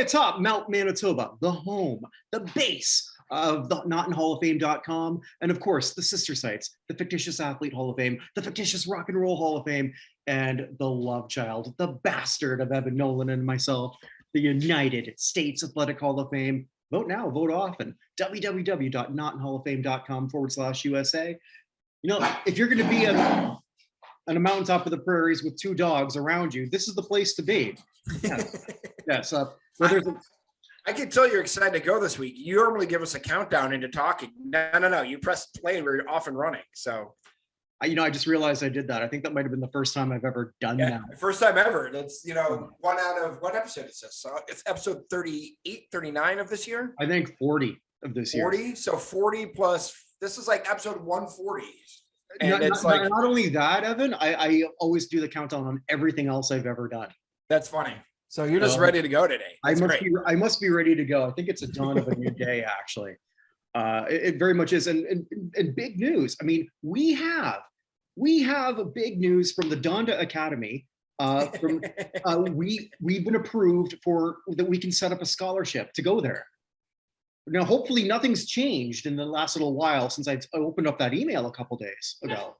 atop Mount Manitoba, the home, the base of the NotInHallOfFame.com, and of course, the sister sites, the Fictitious Athlete Hall of Fame, the Fictitious Rock and Roll Hall of Fame, and the love child, the bastard of Evan Nolan and myself, the United States Athletic Hall of Fame. Vote now, vote often. www.notinhalloffame.com/USA. You know, if you're going to be on a mountaintop of the prairies with two dogs around you, this is the place to be. Yes. Yes. I can tell you're excited to go this week. You normally give us a countdown into talking. No. You press play and we're off and running. So, I just realized I did that. I think that might have been the first time I've ever done that. First time ever. That's, one out of what episode is this? So it's episode 38, 39 of this year. I think 40 of this year. 40. So 40 plus. This is like episode 140. And not only that, Evan, I always do the countdown on everything else I've ever done. That's funny. So you're just ready to go today. I must be ready to go. I think it's a dawn of a new day, actually. It very much is. And big news. I mean, we have big news from the Donda Academy. We've been approved for that. We can set up a scholarship to go there. Now, hopefully nothing's changed in the last little while since I opened up that email a couple days ago.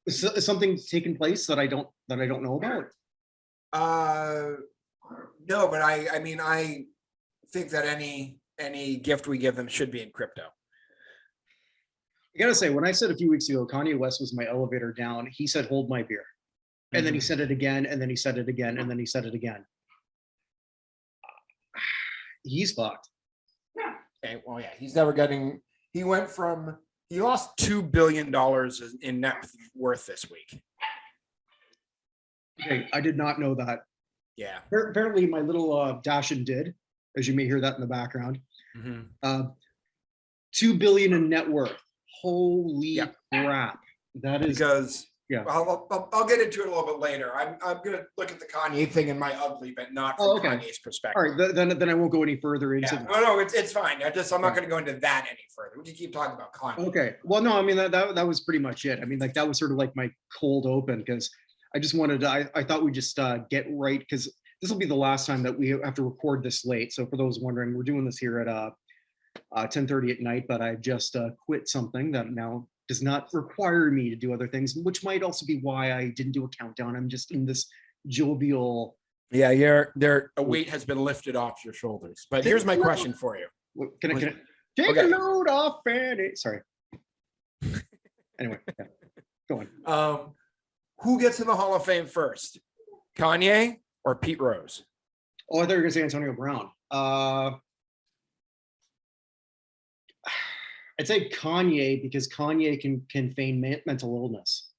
Is something taking place that I don't know about? No, but I think that any gift we give them should be in crypto. I gotta say, when I said a few weeks ago, Kanye West was my elevator down, he said, "Hold my beer." And then he said it again, and then he said it again, and then he said it again. He's fucked. Okay, well, yeah, he lost $2 billion in net worth this week. Okay, I did not know that. Yeah. Apparently my little Dashin did, as you may hear that in the background. $2 billion in net worth. Holy crap. That is because I'll get into it a little bit later. I'm gonna look at the Kanye thing in my ugly, but not from Kanye's perspective. All right, then I won't go any further into that. No, it's fine. I'm not gonna go into that any further. We can keep talking about Kanye. Okay. Well, no, I mean that was pretty much it. I mean, like that was sort of like my cold open because I just wanted to, I thought we'd just get right because this will be the last time that we have to record this late. So for those wondering, we're doing this here at 10:30 at night, but I just quit something that now does not require me to do other things, which might also be why I didn't do a countdown. I'm just in this jovial. Yeah, a weight has been lifted off your shoulders. But here's my question for you. Can I take a load off, Fanny? Sorry. Anyway, go on. Who gets in the Hall of Fame first? Kanye or Pete Rose? Oh, I thought you were gonna say Antonio Brown. I'd say Kanye because Kanye can feign mental illness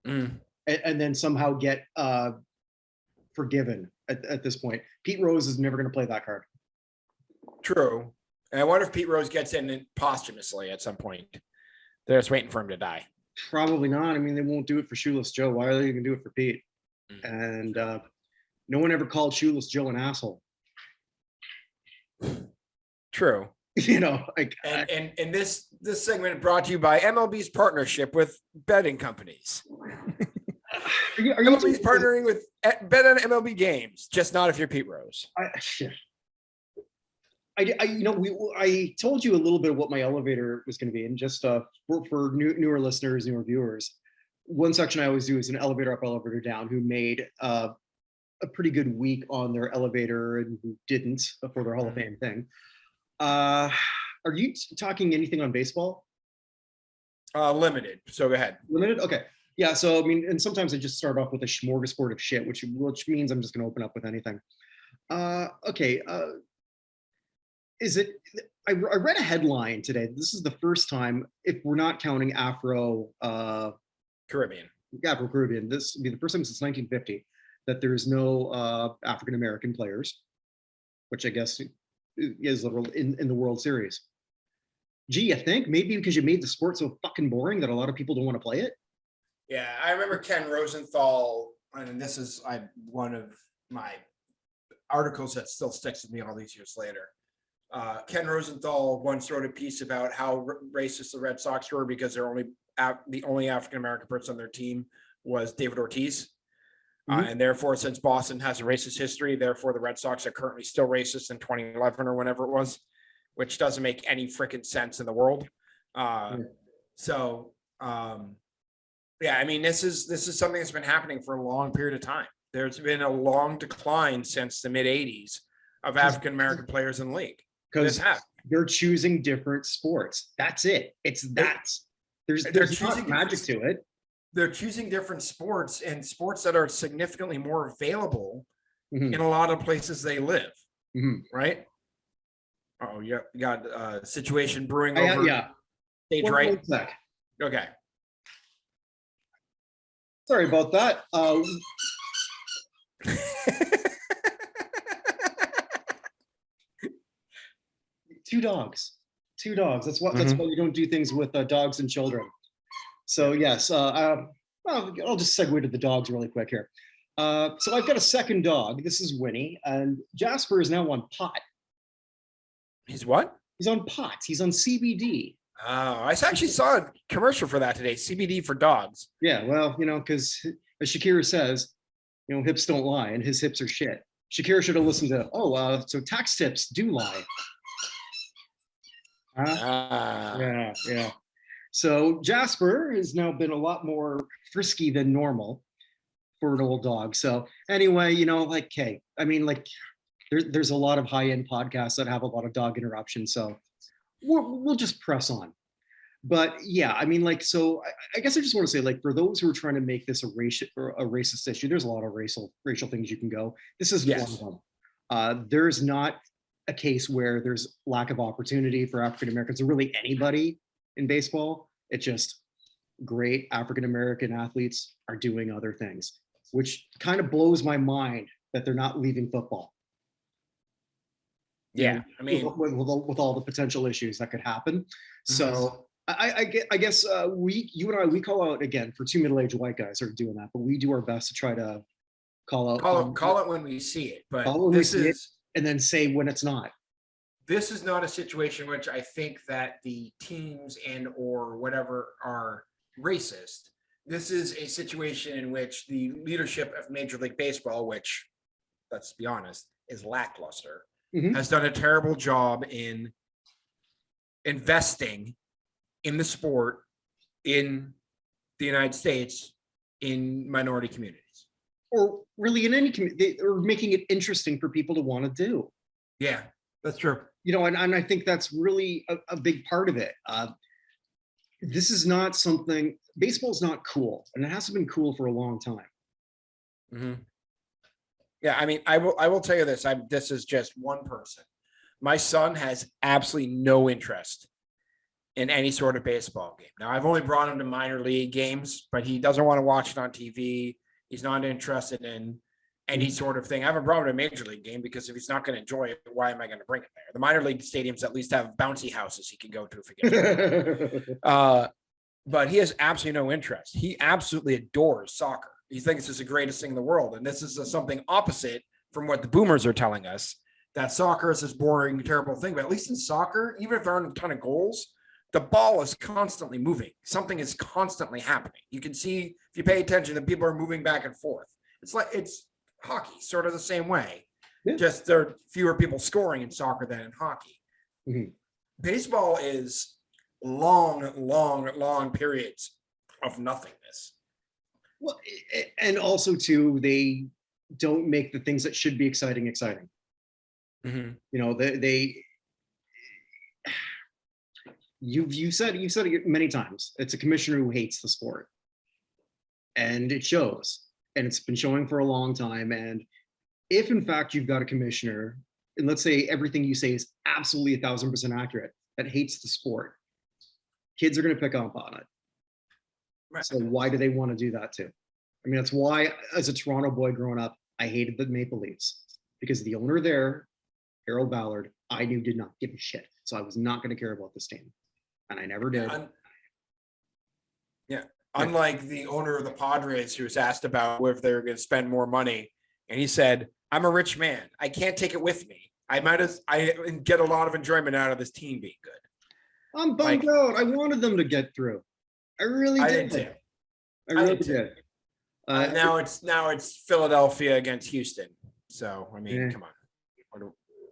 and then somehow get forgiven at this point. Pete Rose is never going to play that card. True. And I wonder if Pete Rose gets in posthumously at some point. They're just waiting for him to die. Probably not. I mean, they won't do it for Shoeless Joe. Why are they going to do it for Pete? And no one ever called Shoeless Joe an asshole. True. And this segment brought to you by MLB's partnership with betting companies. MLB's partnering with bet on MLB games, just not if you're Pete Rose. I told you a little bit of what my elevator was going to be, and just for newer listeners, newer viewers, one section I always do is an elevator up, elevator down, who made a pretty good week on their elevator and who didn't for their Hall of Fame thing. Are you talking anything on baseball? Limited. So go ahead. Limited? Okay. Yeah. So, I mean, and sometimes I just start off with a smorgasbord of shit, which means I'm just going to open up with anything. Okay. I read a headline today. This is the first time, if we're not counting Caribbean. Afro-Caribbean, this will be the first time since 1950 that there's no African-American players, which I guess is in the World Series. Gee, you think maybe because you made the sport so fucking boring that a lot of people don't want to play it? Yeah, I remember Ken Rosenthal, and this is one of my articles that still sticks with me all these years later. Ken Rosenthal once wrote a piece about how racist the Red Sox were because they're the only African-American person on their team was David Ortiz. Mhm. And therefore, since Boston has a racist history, therefore the Red Sox are currently still racist in 2011 or whenever it was, which doesn't make any freaking sense in the world. Yeah. So, yeah, I mean, this is something that's been happening for a long period of time. There's been a long decline since the mid 80s of African American players in the league. Because they're choosing different sports. That's it. There's not magic to it. They're choosing different sports and sports that are significantly more available Mhm. in a lot of places they live. Mhm. Right? Oh, yeah, you got a situation brewing over. Yeah. Stage right. One sec. Okay. Sorry about that. Two dogs. That's why you don't do things with dogs and children. So yes, I'll just segue to the dogs really quick here. So I've got a second dog. This is Winnie, and Jasper is now on pot. He's what? He's on pot. He's on CBD. Oh, I actually saw a commercial for that today. CBD for dogs. Yeah, well, because as Shakira says, hips don't lie, and his hips are shit. Shakira should have listened to, so tax tips do lie. Yeah. So Jasper has now been a lot more frisky than normal for an old dog. So anyway, hey, I mean, there's a lot of high-end podcasts that have a lot of dog interruptions. So we'll just press on. But yeah, I mean, so I guess I just want to say, for those who are trying to make this a racist issue, there's a lot of racial things you can go. This is one of them. There's not a case where there's lack of opportunity for African Americans or really anybody in baseball. It's just great African American athletes are doing other things, which kind of blows my mind that they're not leaving football. Yeah, I mean, with all the potential issues that could happen. So I guess you and I, we call out again for two middle-aged white guys who are doing that, but we do our best to try to call it when we see it. But and then say when it's not. This is not a situation which I think that the teams and or whatever are racist. This is a situation in which the leadership of Major League Baseball, which, let's be honest, is lackluster, has done a terrible job in investing in the sport in the United States in minority communities. Or really in any community, or making it interesting for people to want to do. Yeah, that's true. And I think that's really a big part of it. This is not something, baseball's not cool, and it hasn't been cool for a long time. Yeah, I mean, I will tell you this. This is just one person. My son has absolutely no interest in any sort of baseball game. Now, I've only brought him to minor league games, but he doesn't want to watch it on TV. He's not interested in any sort of thing. I haven't brought him to a major league game because if he's not going to enjoy it, why am I going to bring him there? The minor league stadiums at least have bouncy houses he can go to if he gets but he has absolutely no interest. He absolutely adores soccer. He thinks it's the greatest thing in the world. And this is something opposite from what the boomers are telling us, that soccer is this boring, terrible thing. But at least in soccer, even if there aren't a ton of goals, the ball is constantly moving. Something is constantly happening. You can see, if you pay attention, that people are moving back and forth. It's hockey, sort of the same way. Yeah. Just there are fewer people scoring in soccer than in hockey. Baseball is long periods of nothingness. Well, and also too, they don't make the things that should be exciting. You've said it many times. It's a commissioner who hates the sport, and it shows, and it's been showing for a long time. And if in fact you've got a commissioner, and let's say everything you say is absolutely 1,000% accurate, that hates the sport, kids are going to pick up on it. Right. So why do they want to do that too? I mean, that's why, as a Toronto boy growing up, I hated the Maple Leafs, because the owner there, Harold Ballard, I knew did not give a shit. So I was not going to care about this team. And I never did. Unlike the owner of the Padres, who was asked about if they were going to spend more money. And he said, I'm a rich man. I can't take it with me. I get a lot of enjoyment out of this team being good. I'm bummed out. I wanted them to get through. I really did. I really did. Now it's Philadelphia against Houston. So I mean, Yeah. come on.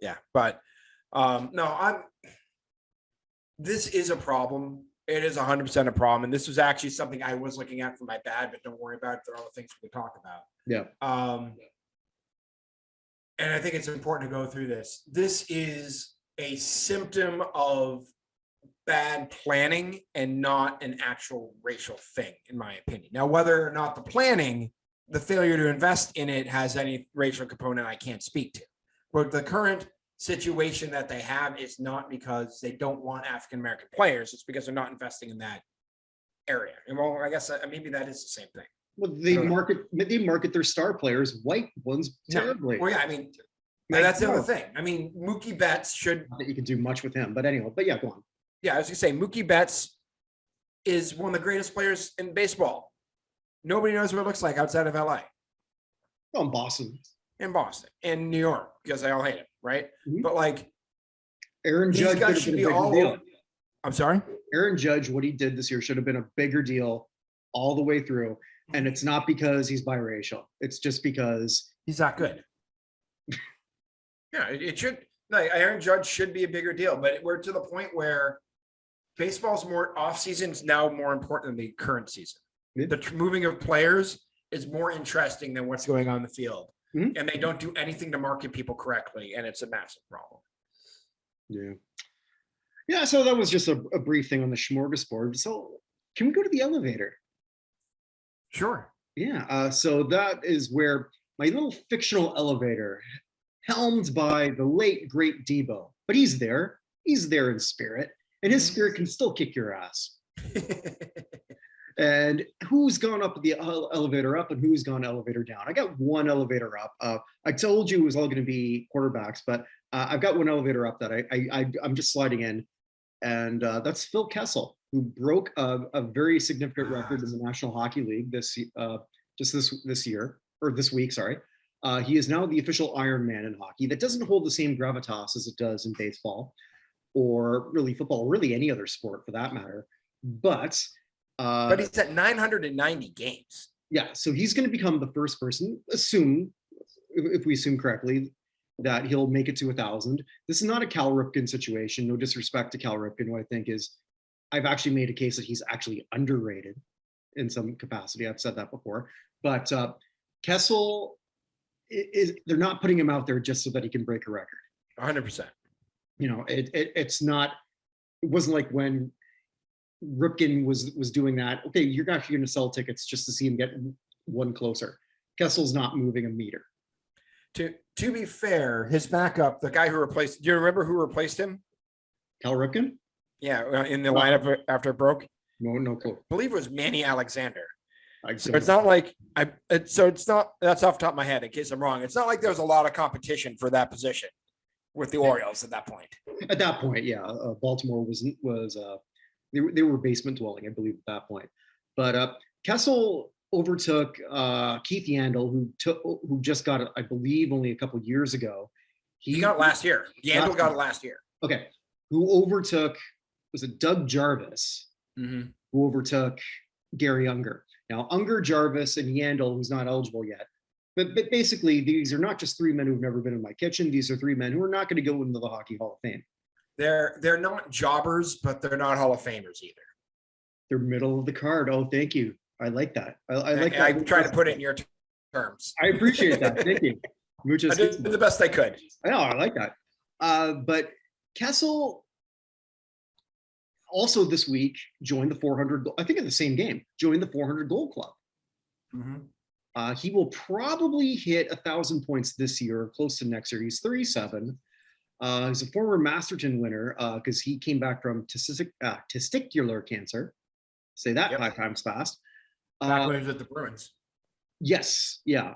Yeah, but no, this is a problem. It is 100% a problem, and this was actually something I was looking at for my bad. But don't worry about it. There are other things we can talk about. Yeah. And I think it's important to go through this. This is a symptom of bad planning and not an actual racial thing, in my opinion. Now, whether or not the planning, the failure to invest in it has any racial component, I can't speak to. But the current situation that they have is not because they don't want African-American players. It's because they're not investing in that area. And well, I guess maybe that is the same thing. Well, they market their star players, white ones, terribly. Well, yeah, I mean, that's the other thing. I mean, Mookie Betts should. Not that you can do much with him, but anyway. But yeah, go on. Yeah, I was gonna say Mookie Betts is one of the greatest players in baseball. Nobody knows what it looks like outside of LA. Oh, in Boston. In Boston, in New York, because they all hate him, right? Mm-hmm. But like, Aaron Judge guys should be all deal. I'm sorry? Aaron Judge, what he did this year should have been a bigger deal all the way through. And it's not because he's biracial. It's just because he's not good. Yeah, it should. Like Aaron Judge should be a bigger deal, but we're to the point where baseball's more off season's now more important than the current season. Yeah. The moving of players is more interesting than what's going on in the field. Mm-hmm. And they don't do anything to market people correctly, and it's a massive problem. Yeah. Yeah, so that was just a brief thing on the smorgasbord. So can we go to the elevator? Sure. Yeah, so that is where my little fictional elevator, helmed by the late, great Debo. But he's there in spirit, and his spirit can still kick your ass. And who's gone up the elevator up and who's gone elevator down? I got one elevator up. I told you it was all going to be quarterbacks, but I've got one elevator up that I'm just sliding in, and that's Phil Kessel, who broke a very significant record in the National Hockey League this year or this week. Sorry, he is now the official Iron Man in hockey. That doesn't hold the same gravitas as it does in baseball, or really football, or really any other sport for that matter. But he's at 990 games. Yeah, so he's going to become the first person. If we assume correctly, that he'll make it to 1,000. This is not a Cal Ripken situation. No disrespect to Cal Ripken, who I think is, I've actually made a case that he's actually underrated in some capacity. I've said that before. But Kessel, they're not putting him out there just so that he can break a record. 100%. You know, it's not. It wasn't like when Ripken was doing that. Okay, you're actually going to sell tickets just to see him get one closer. Kessel's not moving a meter. To be fair, his backup, the guy who replaced, do you remember who replaced him? Cal Ripken? Yeah, in the lineup after it broke. No clue. I believe it was Manny Alexander. So it's not like it's not. That's off the top of my head. In case I'm wrong, it's not like there was a lot of competition for that position with the Orioles at that point. At that point, yeah, Baltimore was they were basement dwelling, I believe, at that point. But Kessel overtook Keith Yandel, who just got it, I believe, only a couple of years ago. He got it last year. Yandel got it last year. Okay, who overtook? Was it Doug Jarvis? Mm-hmm. Who overtook Gary Unger? Now, Unger, Jarvis, and Yandel, who's not eligible yet. But basically, these are not just three men who've never been in my kitchen. These are three men who are not going to go into the Hockey Hall of Fame. They're not jobbers, but they're not Hall of Famers either. They're middle of the card. Oh, thank you. I like that. I like that. I try to put it in your terms. I appreciate that. Thank you. I did the best I could. I know. I like that. But Kessel also this week joined the 400. I think in the same game, joined the 400 goal club. Mm-hmm. He will probably hit 1,000 points this year, close to next year. He's 37. He's a former Masterton winner because he came back from testicular cancer. Say that 5 times fast. Back when he was at the Bruins. Yes, yeah.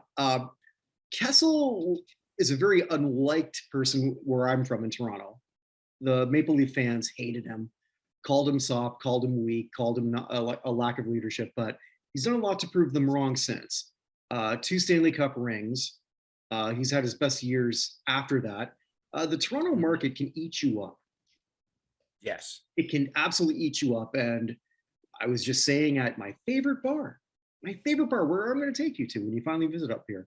Kessel is a very unliked person where I'm from in Toronto. The Maple Leaf fans hated him, called him soft, called him weak, called him a lack of leadership, but he's done a lot to prove them wrong since. 2 Stanley Cup rings. He's had his best years after that. The Toronto market can eat you up. Yes. It can absolutely eat you up. And I was just saying at my favorite bar my favorite part, where I'm going to take you to when you finally visit up here.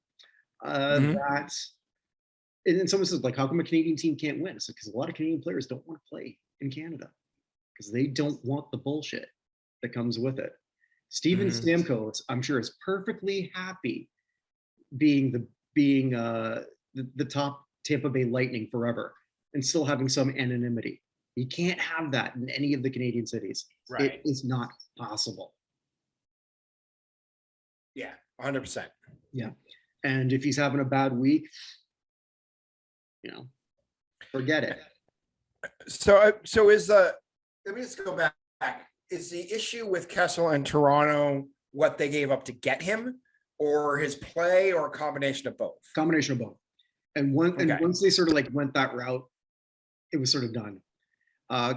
Mhm. That, and then someone says, like, how come a Canadian team can't win? It's because a lot of Canadian players don't want to play in Canada because they don't want the bullshit that comes with it. Steven Mhm. Stamkos, I'm sure, is perfectly happy being the top Tampa Bay Lightning forever and still having some anonymity. You can't have that in any of the Canadian cities. It Right. is not possible. Yeah, 100%. Yeah. And if he's having a bad week, forget it. So is the let me just go back. Is the issue with Kessel and Toronto what they gave up to get him, or his play, or a combination of both? Combination of both. And Okay. once they sort of like went that route, it was sort of done.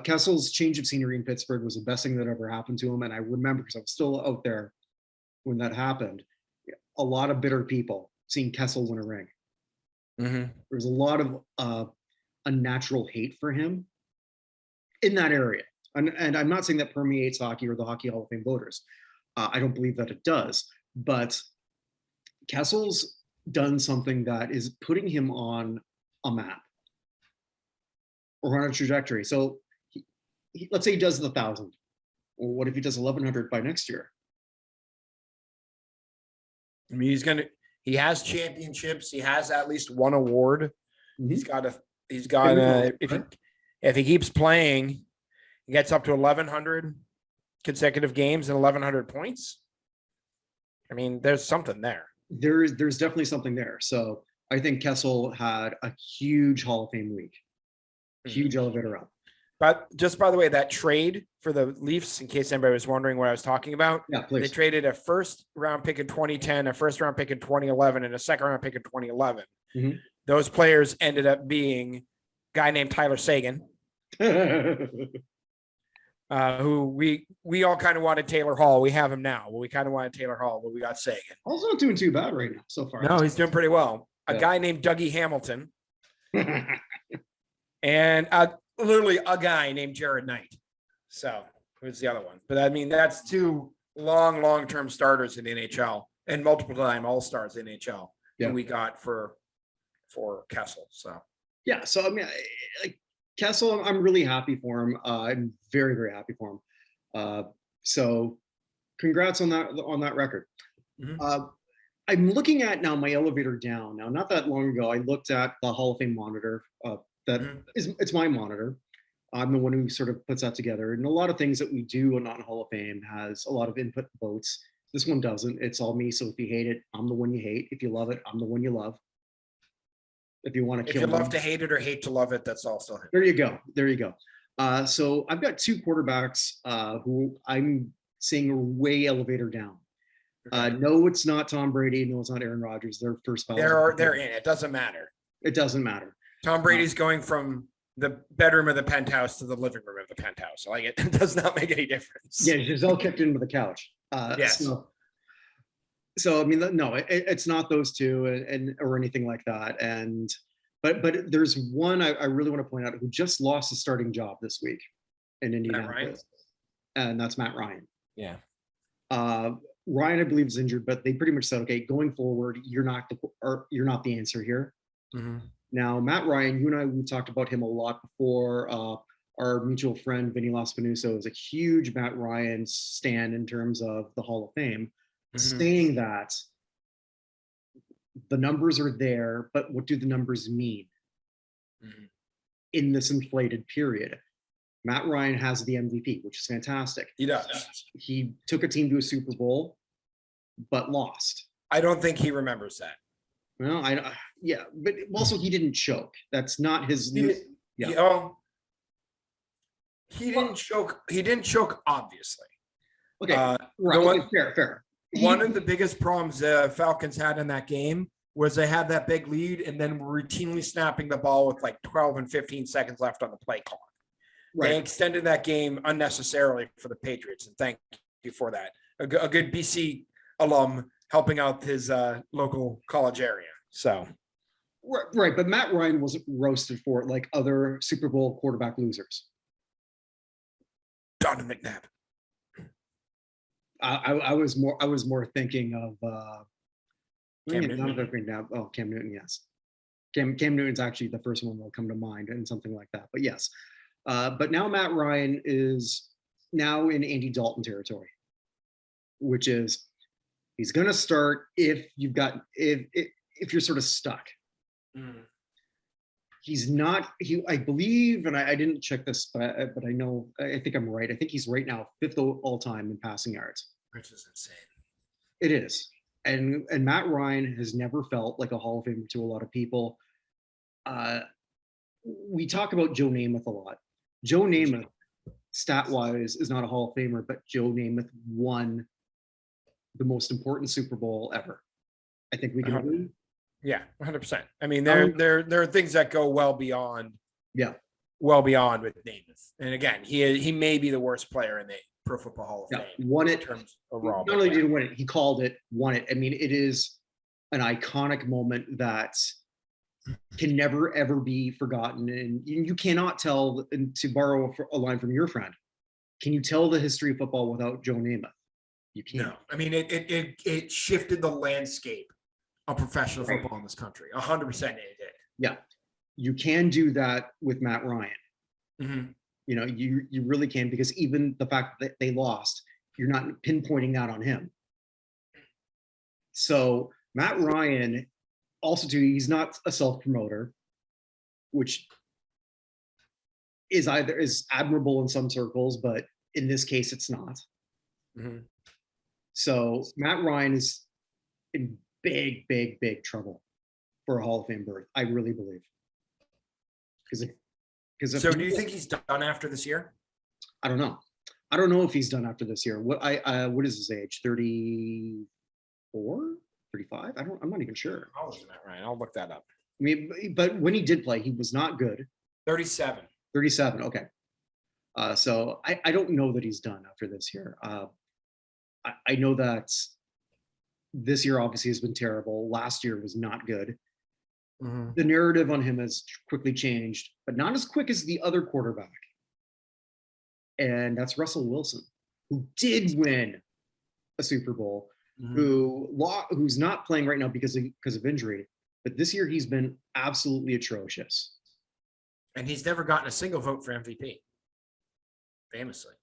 Kessel's change of scenery in Pittsburgh was the best thing that ever happened to him. And I remember, because I was still out there when that happened, a lot of bitter people seeing Kessel win a ring. Mm-hmm. There was a lot of unnatural hate for him in that area. And I'm not saying that permeates hockey or the Hockey Hall of Fame voters. I don't believe that it does. But Kessel's done something that is putting him on a map or on a trajectory. So let's say he does the 1,000. Or what if he does 1,100 by next year? I mean, he has championships. He has at least one award. Mhm. If he keeps playing, he gets up to 1,100 consecutive games and 1,100 points. I mean, there's something there. There's definitely something there. So I think Kessel had a huge Hall of Fame week, huge elevator up. But just by the way, that trade for the Leafs, in case anybody was wondering what I was talking about, Yeah, please. they traded a first round pick in 2010, a first round pick in 2011, and a second round pick in 2011. Mhm. Those players ended up being a guy named Tyler Seguin, who we all kind of wanted Taylor Hall. We have him now. Well, we kind of wanted Taylor Hall, but we got Seguin. Also not doing too bad right now so far. No, he's doing pretty well. A Yeah. guy named Dougie Hamilton, and literally a guy named Jared Knight. So who's the other one? But I mean, that's two long-term starters in the NHL and multiple time all-stars in NHL Yeah. who we got for Kessel. So yeah, so I mean, like Kessel, I'm really happy for him. I'm very, very happy for him. So congrats on that record. Mhm. I'm looking at now my elevator down. Now, not that long ago, I looked at the Hall of Fame monitor. It's my monitor. I'm the one who sort of puts that together. And a lot of things that we do on Hall of Fame has a lot of input votes. This one doesn't. It's all me. So if you hate it, I'm the one you hate. If you love it, I'm the one you love. If you want to if kill you love me, to hate it or hate to love it, that's also him. there you go. There you go. So I've got two quarterbacks who I'm seeing are way elevator down. No, it's not Tom Brady. No, it's not Aaron Rodgers. They're first ballot. They're in. It doesn't matter. It doesn't matter. Tom Brady's going from the bedroom of the penthouse to the living room of the penthouse. Like it does not make any difference. Yeah, Giselle kicked into the couch. Yes. So I mean, no, it's not those two and or anything like that. But there's one I really want to point out who just lost his starting job this week in Indianapolis, and that's Matt Ryan. Yeah. Ryan, I believe, is injured, but they pretty much said, okay, going forward, you're not the answer here. Mm-hmm. Now, Matt Ryan, you and I, we talked about him a lot before. Our mutual friend Vinny Laspinuso is a huge Matt Ryan stan in terms of the Hall of Fame, saying that the numbers are there, but what do the numbers mean in this inflated period? Matt Ryan has the MVP, which is fantastic. He does. He took a team to a Super Bowl, but lost. I don't think he remembers that. Well, but also he didn't choke. That's not his. He didn't choke. He didn't choke, obviously. Okay, right. Fair. One of the biggest problems the Falcons had in that game was they had that big lead and then were routinely snapping the ball with like 12 and 15 seconds left on the play clock. Right. They extended that game unnecessarily for the Patriots, and thank you for that. A good BC alum helping out his local college area. So, right, but Matt Ryan wasn't roasted for it like other Super Bowl quarterback losers. Donovan McNabb. I was more thinking of Cam Newton. Cam Newton, yes. Cam Newton's actually the first one that will come to mind and something like that. But yes. But now Matt Ryan is now in Andy Dalton territory, which is he's gonna start if you're sort of stuck. Mm. He's not, I believe, and I didn't check this, but I know, I think I'm right. I think he's right now 5th all time in passing yards. Which is insane. It is. And Matt Ryan has never felt like a Hall of Famer to a lot of people. We talk about Joe Namath a lot. Joe Namath, stat-wise, is not a Hall of Famer, but Joe Namath won the most important Super Bowl ever. I think we can agree. Yeah, 100%. I mean, there are things that go well beyond with Namath. And again, he may be the worst player in the Pro Football Hall of Fame. Won it. In terms overall, not only did he win it, he called it, won it. I mean, it is an iconic moment that can never ever be forgotten. And you cannot tell, and to borrow a line from your friend, can you tell the history of football without Joe Namath? You can't. No, I mean, it shifted the landscape of professional football in this country. 100% it did. Yeah, you can do that with Matt Ryan. Mm-hmm. You know, you really can, because even the fact that they lost, you're not pinpointing that on him. So Matt Ryan, also too, he's not a self-promoter, which is admirable in some circles, but in this case, it's not. Mm-hmm. So Matt Ryan is in big trouble for a Hall of Fame berth. I really believe. So do you think he's done after this year? I don't know. I don't know if he's done after this year. What is his age? 34, 35? I'm not even sure. How old is Matt Ryan? I'll look that up. I mean, but when he did play, he was not good. 37. 37. Okay. So I don't know that he's done after this year. I know that this year obviously has been terrible. Last year was not good. Mm-hmm. The narrative on him has quickly changed, but not as quick as the other quarterback. And that's Russell Wilson, who did win a Super Bowl, mm-hmm. who's not playing right now because of injury. But this year he's been absolutely atrocious. And he's never gotten a single vote for MVP, famously.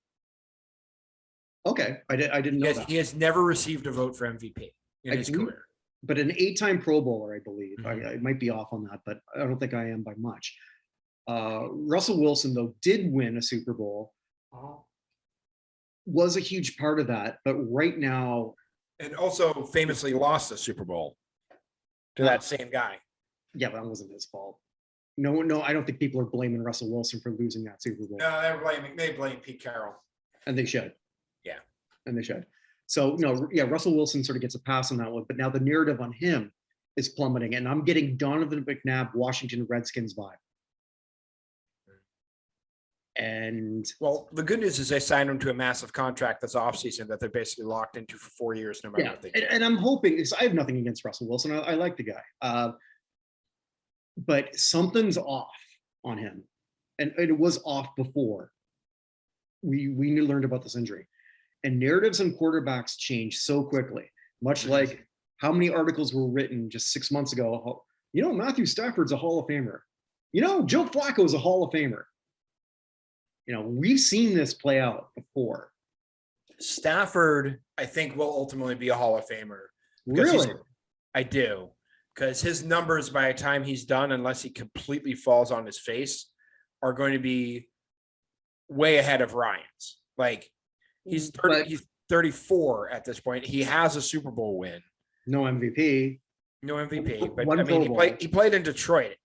Okay, I didn't know that. He has never received a vote for MVP in his career. But an 8-time Pro Bowler, I believe. Mm-hmm. I might be off on that, but I don't think I am by much. Russell Wilson, though, did win a Super Bowl. Was a huge part of that, but right now... And also famously lost the Super Bowl to that same guy. Yeah, but that wasn't his fault. No, I don't think people are blaming Russell Wilson for losing that Super Bowl. No, they blame Pete Carroll. And they should. Yeah. And they should. So, no, yeah, Russell Wilson sort of gets a pass on that one, but now the narrative on him is plummeting, and I'm getting Donovan McNabb, Washington Redskins vibe. And well, the good news is they signed him to a massive contract this offseason that they're basically locked into for 4 years, no matter what they do. And I'm hoping, because I have nothing against Russell Wilson. I like the guy. But something's off on him. And it was off before we learned about this injury. And narratives on quarterbacks change so quickly, much like how many articles were written just 6 months ago. You know, Matthew Stafford's a Hall of Famer. You know, Joe Flacco is a Hall of Famer. You know, we've seen this play out before. Stafford, I think, will ultimately be a Hall of Famer. Really? I do. Because his numbers by the time he's done, unless he completely falls on his face, are going to be way ahead of Ryan's. Like, he's 34 at this point. He has a Super Bowl win. No MVP. No MVP. But I mean, he played in Detroit.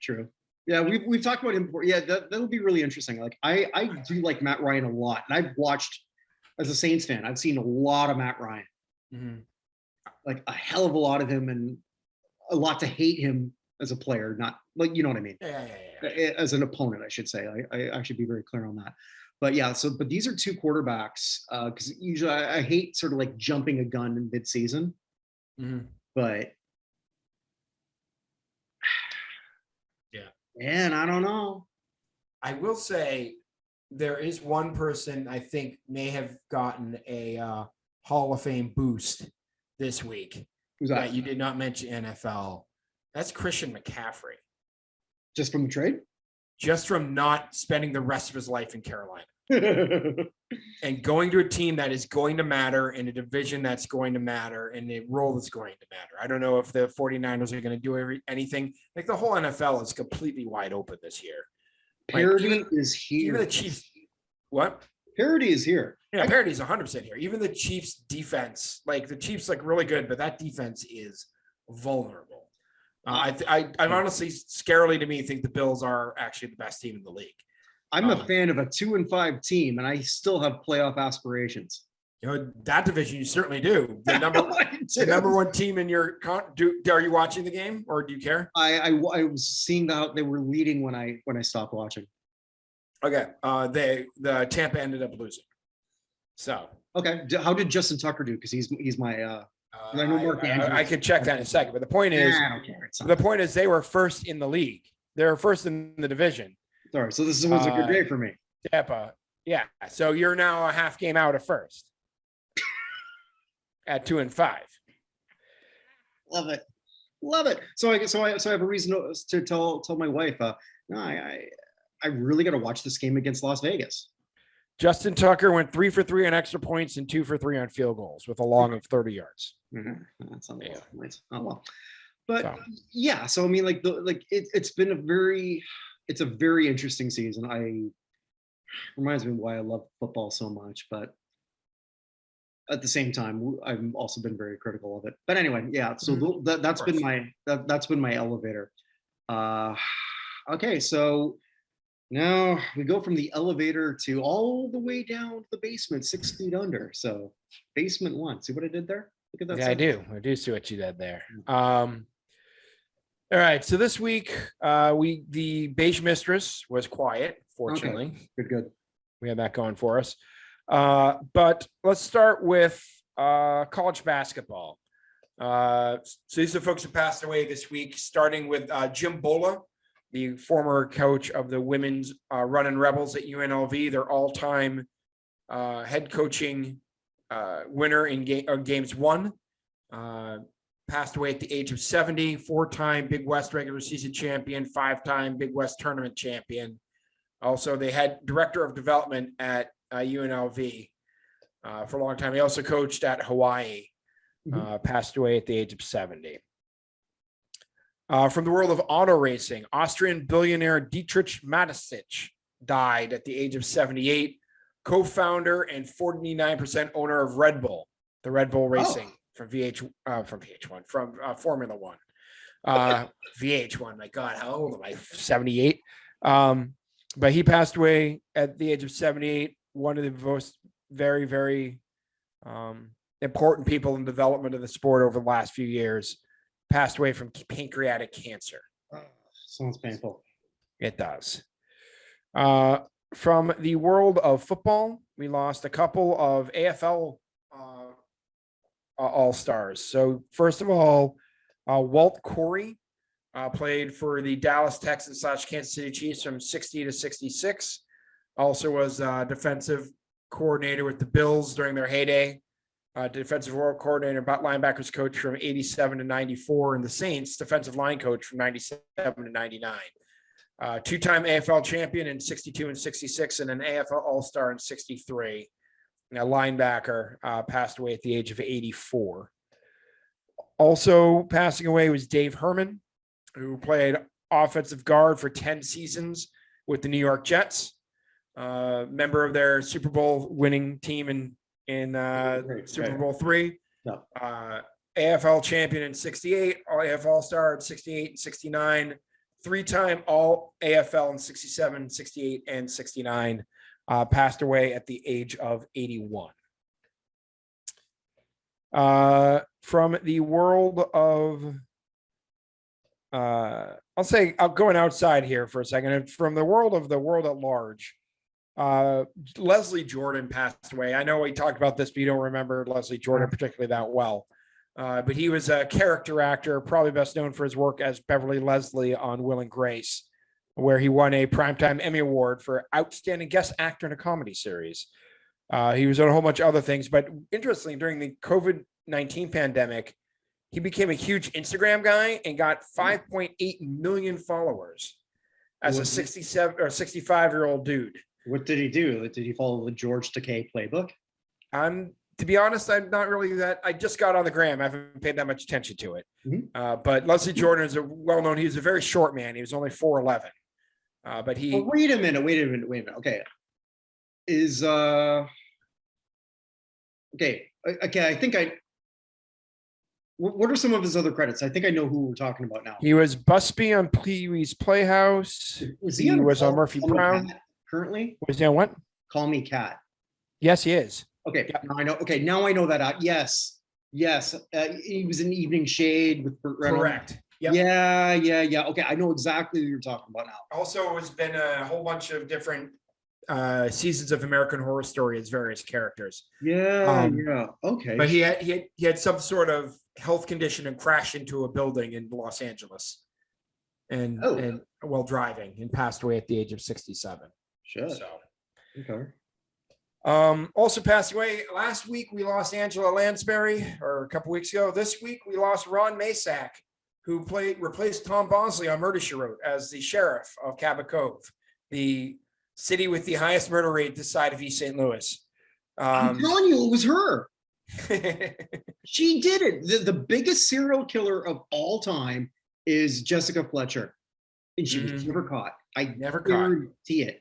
True. Yeah, we've talked about him before. Yeah, that'll be really interesting. Like, I do like Matt Ryan a lot. And I've watched, as a Saints fan, I've seen a lot of Matt Ryan. Mm-hmm. Like a hell of a lot of him, and a lot to hate him as a player, not like, you know what I mean? Yeah. As an opponent, I should say. I should be very clear on that. But yeah, but these are two quarterbacks, because usually I hate sort of like jumping a gun in mid-season. Mm-hmm. But yeah, man, I don't know. I will say there is one person I think may have gotten a Hall of Fame boost this week. Who's that? You did not mention NFL. That's Christian McCaffrey. Just from the trade? Just from not spending the rest of his life in Carolina and going to a team that is going to matter, in a division that's going to matter, and a role that's going to matter. I don't know if the 49ers are going to do anything. Like, the whole NFL is completely wide open this year. Parity is here. Even the Chiefs. What? Parity is here. Yeah, parity is 100% here. Even the Chiefs defense, like the Chiefs, like really good, but that defense is vulnerable. I honestly, scarily to me, think the Bills are actually the best team in the league. I'm a fan of a 2-5 team, and I still have playoff aspirations. You know, that division you certainly do. The number one team in your are you watching the game, or do you care? I was seeing how they were leading when I stopped watching. Okay, the Tampa ended up losing. So okay, how did Justin Tucker do? Because he's my. I know Mark Andrews. I could check that in a second, but the point is, I don't care. The point is, they were first in the league. They were first in the division. Sorry, so this was a good day for me. Tampa, yeah. So you're now a half game out of first at 2-5. Love it. So I have a reason to tell my wife. No, I really got to watch this game against Las Vegas. Justin Tucker went 3 for 3 on extra points and 2 for 3 on field goals with a long of 30 yards. Mm-hmm. That's not nice. Oh well, but yeah. So I mean, it's been a very interesting season. Reminds me why I love football so much, but at the same time, I've also been very critical of it. But anyway, yeah. So that's been my elevator. Okay, so now we go from the elevator to all the way down to the basement, 6 feet under. So basement 1. See what I did there? Look at that. Yeah, I do see what you did there. All right. So this week, the Beige Mistress was quiet, fortunately. Okay. Good. We had that going for us. But let's start with college basketball. So these are the folks who passed away this week, starting with Jim Bola, the former coach of the women's Running Rebels at UNLV, their all-time head coaching winner in games won. Passed away at the age of 70, 4-time Big West regular season champion, 5-time Big West tournament champion. Also, they had director of development at UNLV for a long time. He also coached at Hawaii, passed away at the age of 70. From the world of auto racing, Austrian billionaire Dietrich Mateschitz died at the age of 78, co-founder and 49% owner of Red Bull, the Red Bull Racing from Formula One. VH1, my God, how old am I? 78. But he passed away at the age of 78, one of the most very, very important people in the development of the sport over the last few years. Passed away from pancreatic cancer. Sounds painful. It does. From the world of football, we lost a couple of AFL all-stars. So first of all, Walt Corey played for the Dallas Texans / Kansas City Chiefs from 60 to 66. Also was defensive coordinator with the Bills during their heyday. Defensive coordinator, linebackers coach from 87 to 94, and the Saints defensive line coach from 97 to 99. 2-time AFL champion in 62 and 66, and an AFL All-Star in 63. And a linebacker passed away at the age of 84. Also passing away was Dave Herman, who played offensive guard for 10 seasons with the New York Jets, member of their Super Bowl winning team in Super Bowl III, AFL champion in 68, AFL All-Star in 68 and 69, 3-time All AFL in 67, 68, and 69, passed away at the age of 81. From the world of, I'm going outside here for a second, and from the world at large, Leslie Jordan passed away. I know we talked about this, but you don't remember Leslie Jordan particularly that well. But he was a character actor, probably best known for his work as Beverly Leslie on Will and Grace. where he won a Primetime Emmy Award for Outstanding Guest Actor in a Comedy Series. He was on a whole bunch of other things, but interestingly, during the COVID-19 pandemic, he became a huge Instagram guy and got 5.8 million followers as a 67 or 65-year-old dude. What did he do? Did he follow the George Takei playbook? To be honest, I'm not really that. I just got on the gram. I haven't paid that much attention to it. But Leslie Jordan is a well-known. He was a very short man. He was only 4'11". But he. Oh, wait a minute. Okay, okay. I think What are some of his other credits? I think I know who we're talking about now. He was Busby on Pee-wee's Playhouse. He was on Murphy Brown. Currently? Was he on what? Call Me Cat. Yes, he is. Okay, yeah. Now I know. Okay, now I know that out. Yes. He was in Evening Shade with Burt Reynolds. Correct. Yep. Yeah. Okay, I know exactly who you're talking about now. Also, has been a whole bunch of different seasons of American Horror Story as various characters. Yeah. Okay. But he had some sort of health condition and crashed into a building in Los Angeles, and while driving, and passed away at the age of 67. Sure. So. Okay. Also passed away last week. We lost Angela Lansbury, or a couple weeks ago. This week we lost Ron Masak, who replaced Tom Bosley on Murder She Wrote as the sheriff of Cabot Cove, the city with the highest murder rate this side of East St. Louis. I'm telling you, it was her. She did it. The biggest serial killer of all time is Jessica Fletcher, and she was never caught. I never guarantee it.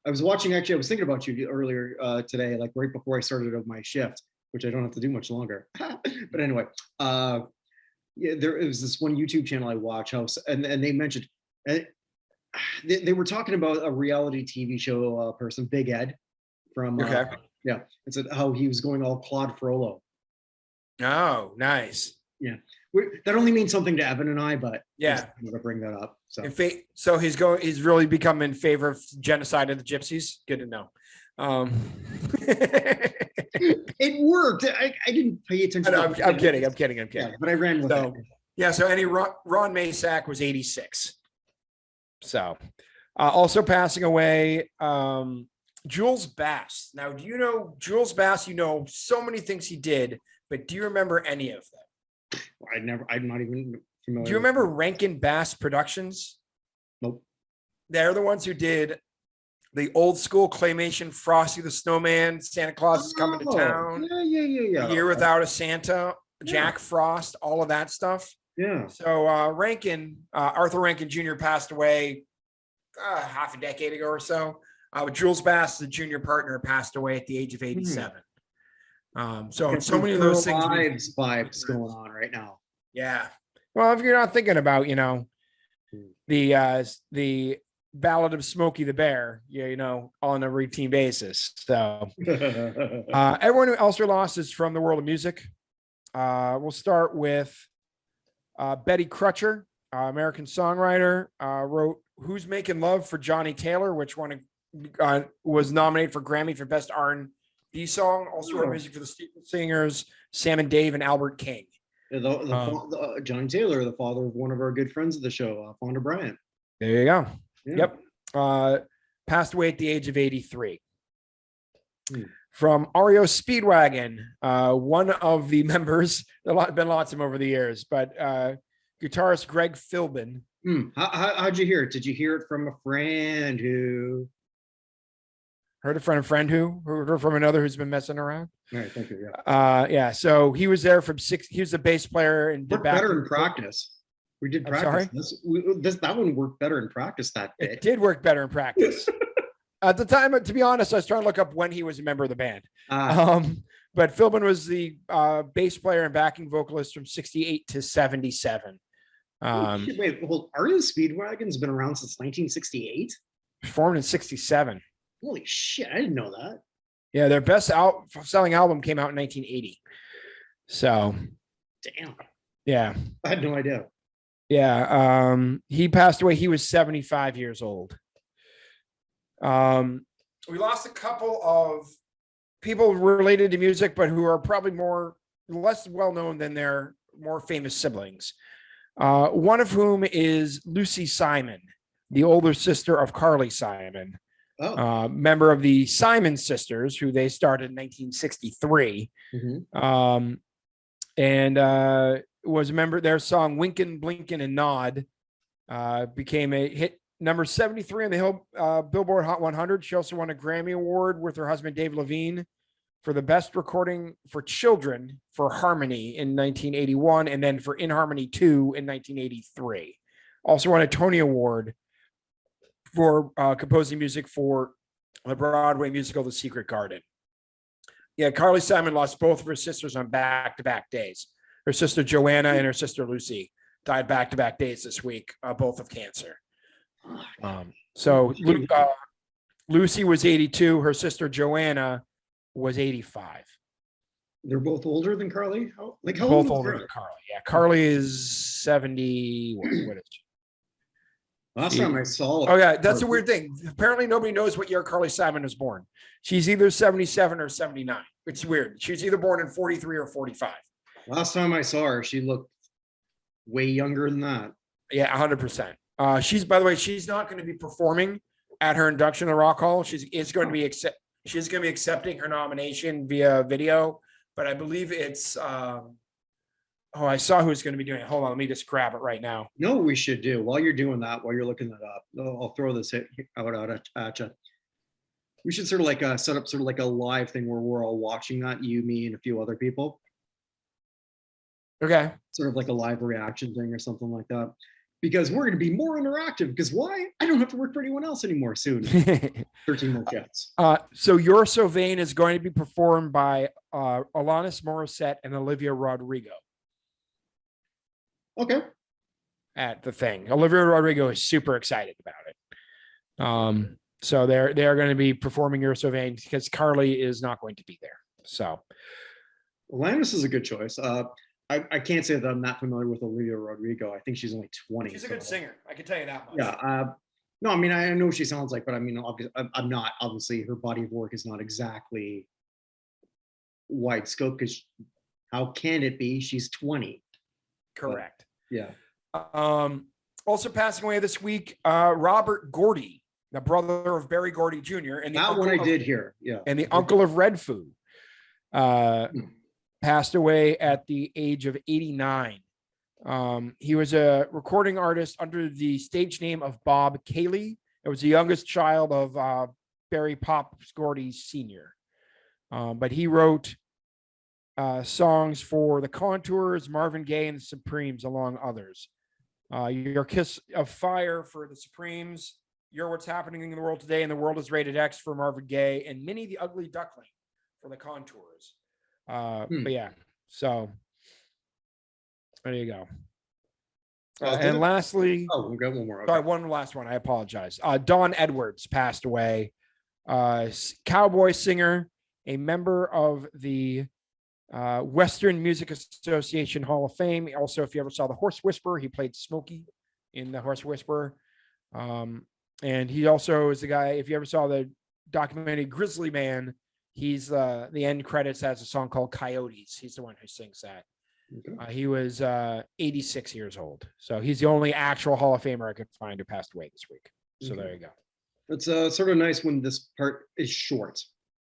I was watching. Actually, I was thinking about you earlier today, like right before I started my shift, which I don't have to do much longer. But anyway, there was this one YouTube channel I watch, and they mentioned they were talking about a reality TV show person, Big Ed, from it said how he was going all Claude Frollo. Oh, nice. Yeah, that only means something to Evan and I, but yeah, I'm going to bring that up. So he's really become in favor of genocide of the gypsies. Good to know. It worked. I didn't pay attention. I'm kidding. Yeah, but I ran with it. Yeah. So Ron Masak was 86. So also passing away, Jules Bass. Now, do you know Jules Bass? You know so many things he did, but do you remember any of them? I'm not even familiar. Do you remember Rankin Bass Productions? Nope. They're the ones who did the old school claymation Frosty the Snowman, Santa Claus is Coming to Town. Yeah. Year Without a Santa, Jack Frost, all of that stuff. Yeah. So Arthur Rankin Jr. passed away half a decade ago or so. Jules Bass, the junior partner, passed away at the age of 87. So many of those things. Vibes going on right now. Yeah. Well, if you're not thinking about, the Ballad of Smokey the Bear, on a routine basis. So everyone else we lost is from the world of music. We'll start with Betty Crutcher, American songwriter, wrote "Who's Making Love" for Johnny Taylor, which was nominated for Grammy for Best R&B Song. Also wrote music for the singers Sam and Dave and Albert King. Johnny Taylor, the father of one of our good friends of the show, Fonda Bryant. There you go. Yeah. Yep. Passed away at the age of 83. From REO Speedwagon, one of the members, there have been lots of them over the years, but guitarist Greg Philbin. How'd you hear it? Did you hear it from a friend who? Heard it from a friend who? Heard it from another who's been messing around? All right, thank you. Yeah. So he was there from 6. He was the bass player and did better in practice. We did practice. That one worked better in practice that day. It did work better in practice. At the time, to be honest, I was trying to look up when he was a member of the band. But Philbin was the bass player and backing vocalist from 68 to 77. Wait, well, REO Speedwagon's been around since 1968? Formed in 67. Holy shit, I didn't know that. Yeah, their best selling album came out in 1980. So, damn. Yeah. I had no idea. Yeah. He passed away. He was 75 years old. We lost a couple of people related to music, but who are probably less well-known than their more famous siblings. One of whom is Lucy Simon. the older sister of Carly Simon, Oh, member of the Simon sisters, who they started in 1963. And was a member. Their song "Winkin', Blinkin', and Nod" became a hit, number 73 on the Billboard Hot 100. She also won a Grammy Award with her husband Dave Levine for the best recording for children for Harmony in 1981, and then for In Harmony 2 in 1983. Also won a Tony Award for composing music for the Broadway musical The Secret Garden. Yeah, Carly Simon lost both of her sisters on back-to-back days. Her sister Joanna and her sister Lucy died back-to-back days this week, both of cancer. So Lucy was 82. Her sister Joanna was 85. they're both older than Carly. How Both old is older Carly? than Carly. Yeah, Carly is 70. What is she? Last time I saw. Oh yeah, that's a weird thing. Apparently, nobody knows what year Carly Simon was born. She's either 77 or 79. It's weird. She was either born in 43 or 45. Last time I saw her, she looked way younger than that. Yeah, 100%. She's, by the way, she's not going to be performing at her induction at Rock Hall. She's going to be accepting her nomination via video, but I believe it's. I saw who's going to be doing it. Hold on, let me just grab it right now. You know what we should do while you're doing that, while you're looking that up? I'll throw this out at you. We should sort of like set up sort of like a live thing where we're all watching that, you, me, and a few other people. Okay. Sort of like a live reaction thing or something like that. Because we're going to be more interactive. Because why? I don't have to work for anyone else anymore soon. 13 more chats. So You're So Vain is going to be performed by Alanis Morissette and Olivia Rodrigo. Okay. At the thing. Olivia Rodrigo is super excited about it. So they're going to be performing You're So Vain because Carly is not going to be there. So Alanis is a good choice. I can't say that I'm not familiar with Olivia Rodrigo. I think she's only 20. she's a good singer. I can tell you that much. Yeah. No, I mean, I know what she sounds like, but I mean, obviously, I'm not. Obviously, her body of work is not exactly wide scope because how can it be? She's 20. Correct. But, yeah. Also passing away this week, Robert Gordy, the brother of Barry Gordy Jr. and that one I did hear. Yeah. And the uncle of Red Food. Passed away at the age of 89. He was a recording artist under the stage name of Bob Cayley. It was the youngest child of Barry Pops Gordy Sr. But he wrote songs for the Contours, Marvin Gaye, and the Supremes, along others. Your Kiss of Fire for the Supremes, You're What's Happening in the World Today, and The World is Rated X for Marvin Gaye, and Minnie the Ugly Duckling for the Contours. But yeah, so there you go. And lastly, we got one more. Sorry, one last one. I apologize. Don Edwards passed away. Cowboy singer, a member of the Western Music Association Hall of Fame. Also, if you ever saw The Horse Whisperer, he played Smokey in The Horse Whisperer. And he also is the guy, if you ever saw the documentary Grizzly Man, he's the end credits has a song called Coyotes. He's the one who sings that. Okay. He was 86 years old. So he's the only actual Hall of Famer I could find who passed away this week. So there you go. It's sort of nice when this part is short.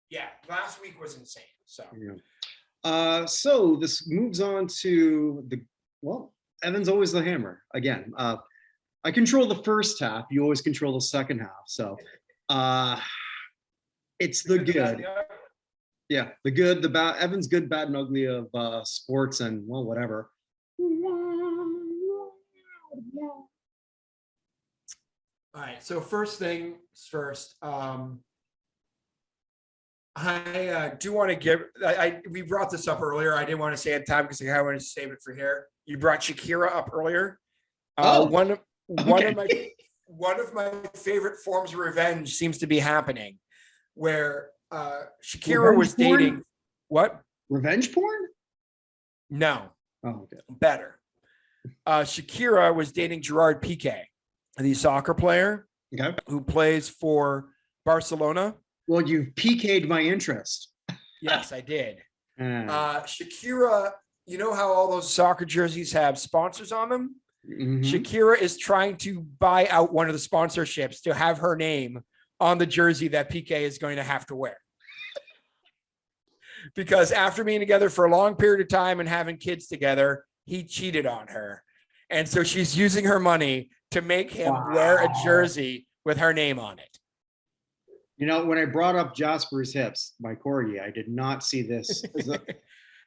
Yeah, last week was insane. So so this moves on to Evan's always the hammer. Again, I control the first half. You always control the second half. So it's the good. Yeah, the good, the bad. Evan's good, bad, and ugly of sports and whatever. All right. So first things first. I do want to give. We brought this up earlier. I didn't want to say it at the time because I wanted to save it for here. You brought Shakira up earlier. One of my favorite forms of revenge seems to be happening, where Shakira revenge was porn? dating what? Revenge porn? No. Oh, okay. Better. Shakira was dating Gerard Piqué, the soccer player who plays for Barcelona. Well, you've piqued my interest. Yes, I did. Shakira, you know how all those soccer jerseys have sponsors on them? Mhm. Shakira is trying to buy out one of the sponsorships to have her name on the jersey that PK is going to have to wear. Because after being together for a long period of time and having kids together, he cheated on her. And so she's using her money to make him wear a jersey with her name on it. You know, when I brought up Jasper's hips, my corgi, I did not see this.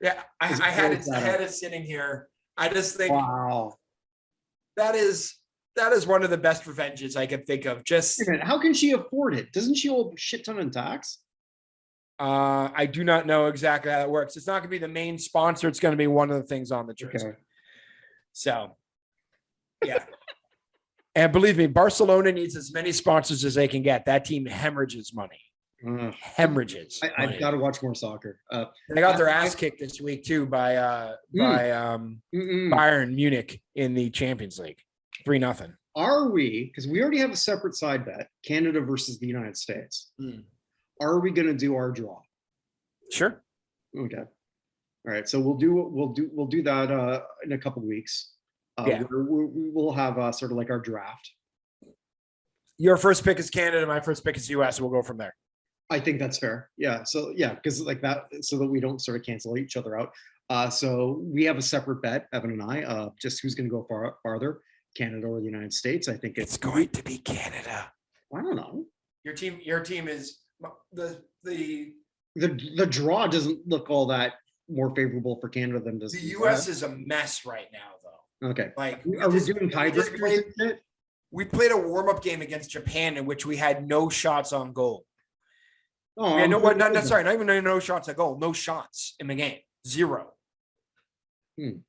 Yeah, I had it sitting here. I just think Wow. that is one of the best revenges I could think of. Just Wait a minute, how can she afford it? Doesn't she owe a shit ton in tax? I do not know exactly how that works. It's not going to be the main sponsor. It's going to be one of the things on the jersey. Okay. So, yeah. And believe me, Barcelona needs as many sponsors as they can get. That team hemorrhages money. Hemorrhages. I've got to watch more soccer. They got their ass kicked this week too by Bayern Munich in the Champions League. 3-0. Are we, because we already have a separate side bet, Canada versus the United States. Are we going to do our draw? Sure. Okay. All right. So we'll do that in a couple of weeks. Yeah. We'll have sort of like our draft. Your first pick is Canada. My first pick is US. We'll go from there. I think that's fair. Yeah. So yeah, because like that, so that we don't sort of cancel each other out. So we have a separate bet, Evan and I, just who's going to go farther, Canada or the United States. I think It's going to be Canada. I don't know. Your team is the The draw doesn't look all that more favorable for Canada than does the US is a mess right now, though. Okay. Like, Are we doing tiebreakers and shit? We played a warm-up game against Japan in which we had no shots on goal. Oh, We had not even no shots on goal. No shots in the game. 0. And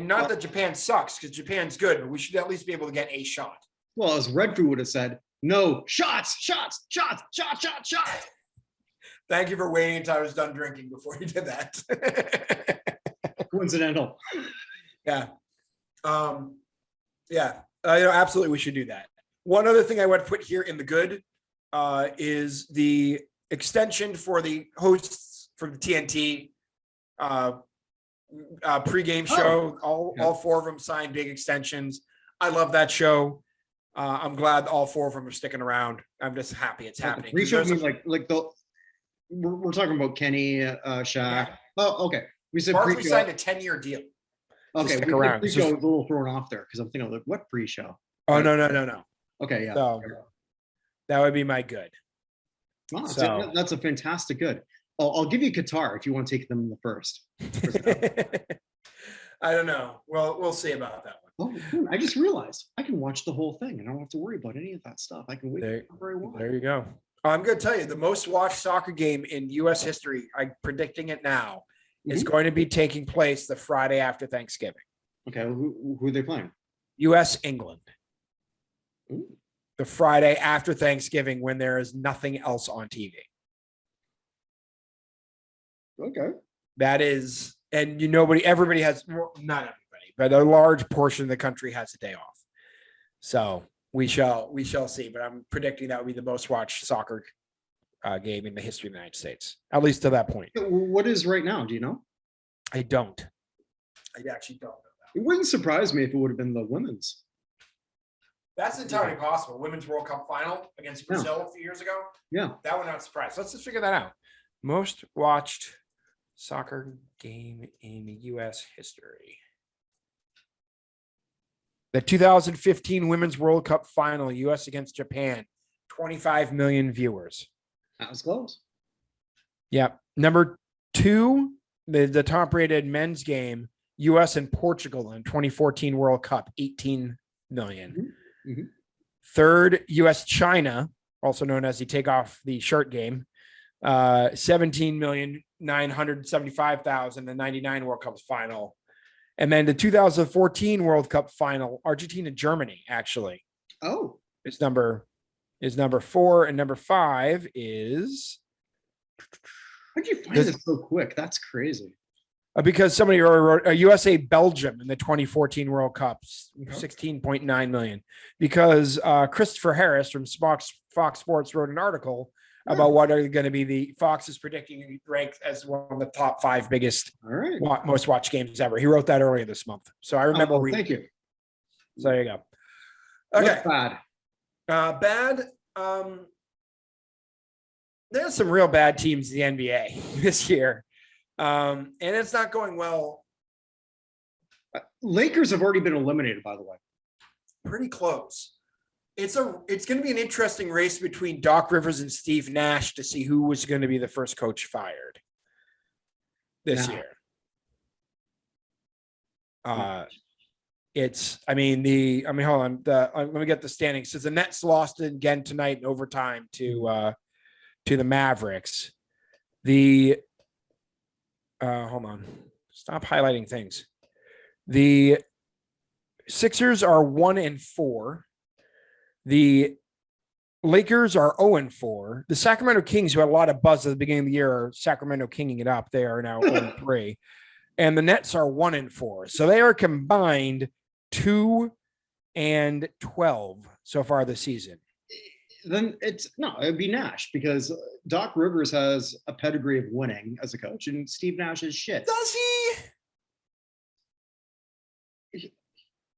not that Japan sucks, because Japan's good, but we should at least be able to get a shot. Well, as Redfoo would have said, no shots. Thank you for waiting until I was done drinking before you did that. Coincidental. Yeah. Absolutely, we should do that. One other thing I would put here in the good is the extension for the hosts for the TNT pregame show. All 4 of them signed big extensions. I love that show. I'm glad all 4 of them are sticking around. I'm just happy it's happening. Pre-show means like the we're talking about Kenny, Shaq. Yeah. Oh, okay. We said Barkley pre-show. signed a 10-year deal. Okay, stick we around. pre-show was a little thrown off there because I'm thinking like, what pre-show? Oh, no. Okay, yeah. So that would be my good. Oh, So- that's a fantastic good. I'll give you Qatar if you want to take them in the first. I don't know. Well, we'll see about that one. Oh, I just realized I can watch the whole thing and I don't have to worry about any of that stuff. I can wait There- for February 1. There you go. I'm going to tell you, the most watched soccer game in U.S. history, I'm predicting it now, is going to be taking place the Friday after Thanksgiving. Okay, who are they playing? U.S. England. Ooh. The Friday after Thanksgiving when there is nothing else on TV. Okay. That is, and everybody has, well, not everybody, but a large portion of the country has a day off. So we shall see, but I'm predicting that would be the most watched soccer game in the history of the United States, at least to that point. What is right now? Do you know? I don't. I actually don't know that. It wouldn't surprise me if it would have been the women's. That's entirely possible. Women's World Cup final against Brazil a few years ago. Yeah. That would not surprise. Let's just figure that out. Most watched soccer game in U.S. history. The 2015 Women's World Cup final, U.S. against Japan, 25 million viewers. That was close. Yeah. Number 2, the top-rated men's game, U.S. and Portugal in 2014 World Cup, 18 million. Mm-hmm. Third, U.S. China, also known as the take off the shirt game, 17,975,000, the 99 World Cup final. And then the 2014 World Cup final, Argentina, Germany, actually. Oh. is number 4, and number 5 is. How'd you find this so quick? That's crazy. Because somebody wrote USA Belgium in the 2014 World Cup, 16.9 million. Because Christopher Harris from Fox Sports wrote an article about what are going to be the Fox is predicting ranked as one of the top 5 biggest All right. most watched games ever. He wrote that earlier this month. So I remember reading. Thank you. So there you go. Okay. Okay. Bad. There's some real bad teams in the NBA this year. And it's not going well. Lakers have already been eliminated, by the way. Pretty close. It's going to be an interesting race between Doc Rivers and Steve Nash to see who was going to be the first coach fired this year. Hold on. Let me get the standings. So the Nets lost again tonight in overtime to the Mavericks. Hold on. Stop highlighting things. The Sixers are 1-4. The Lakers are 0-4. The Sacramento Kings, who had a lot of buzz at the beginning of the year, are Sacramento kinging it up. They are now 0-3. And the Nets are 1-4. So they are combined 2-12 so far this season. Then it'd be Nash, because Doc Rivers has a pedigree of winning as a coach, and Steve Nash is shit. Does he?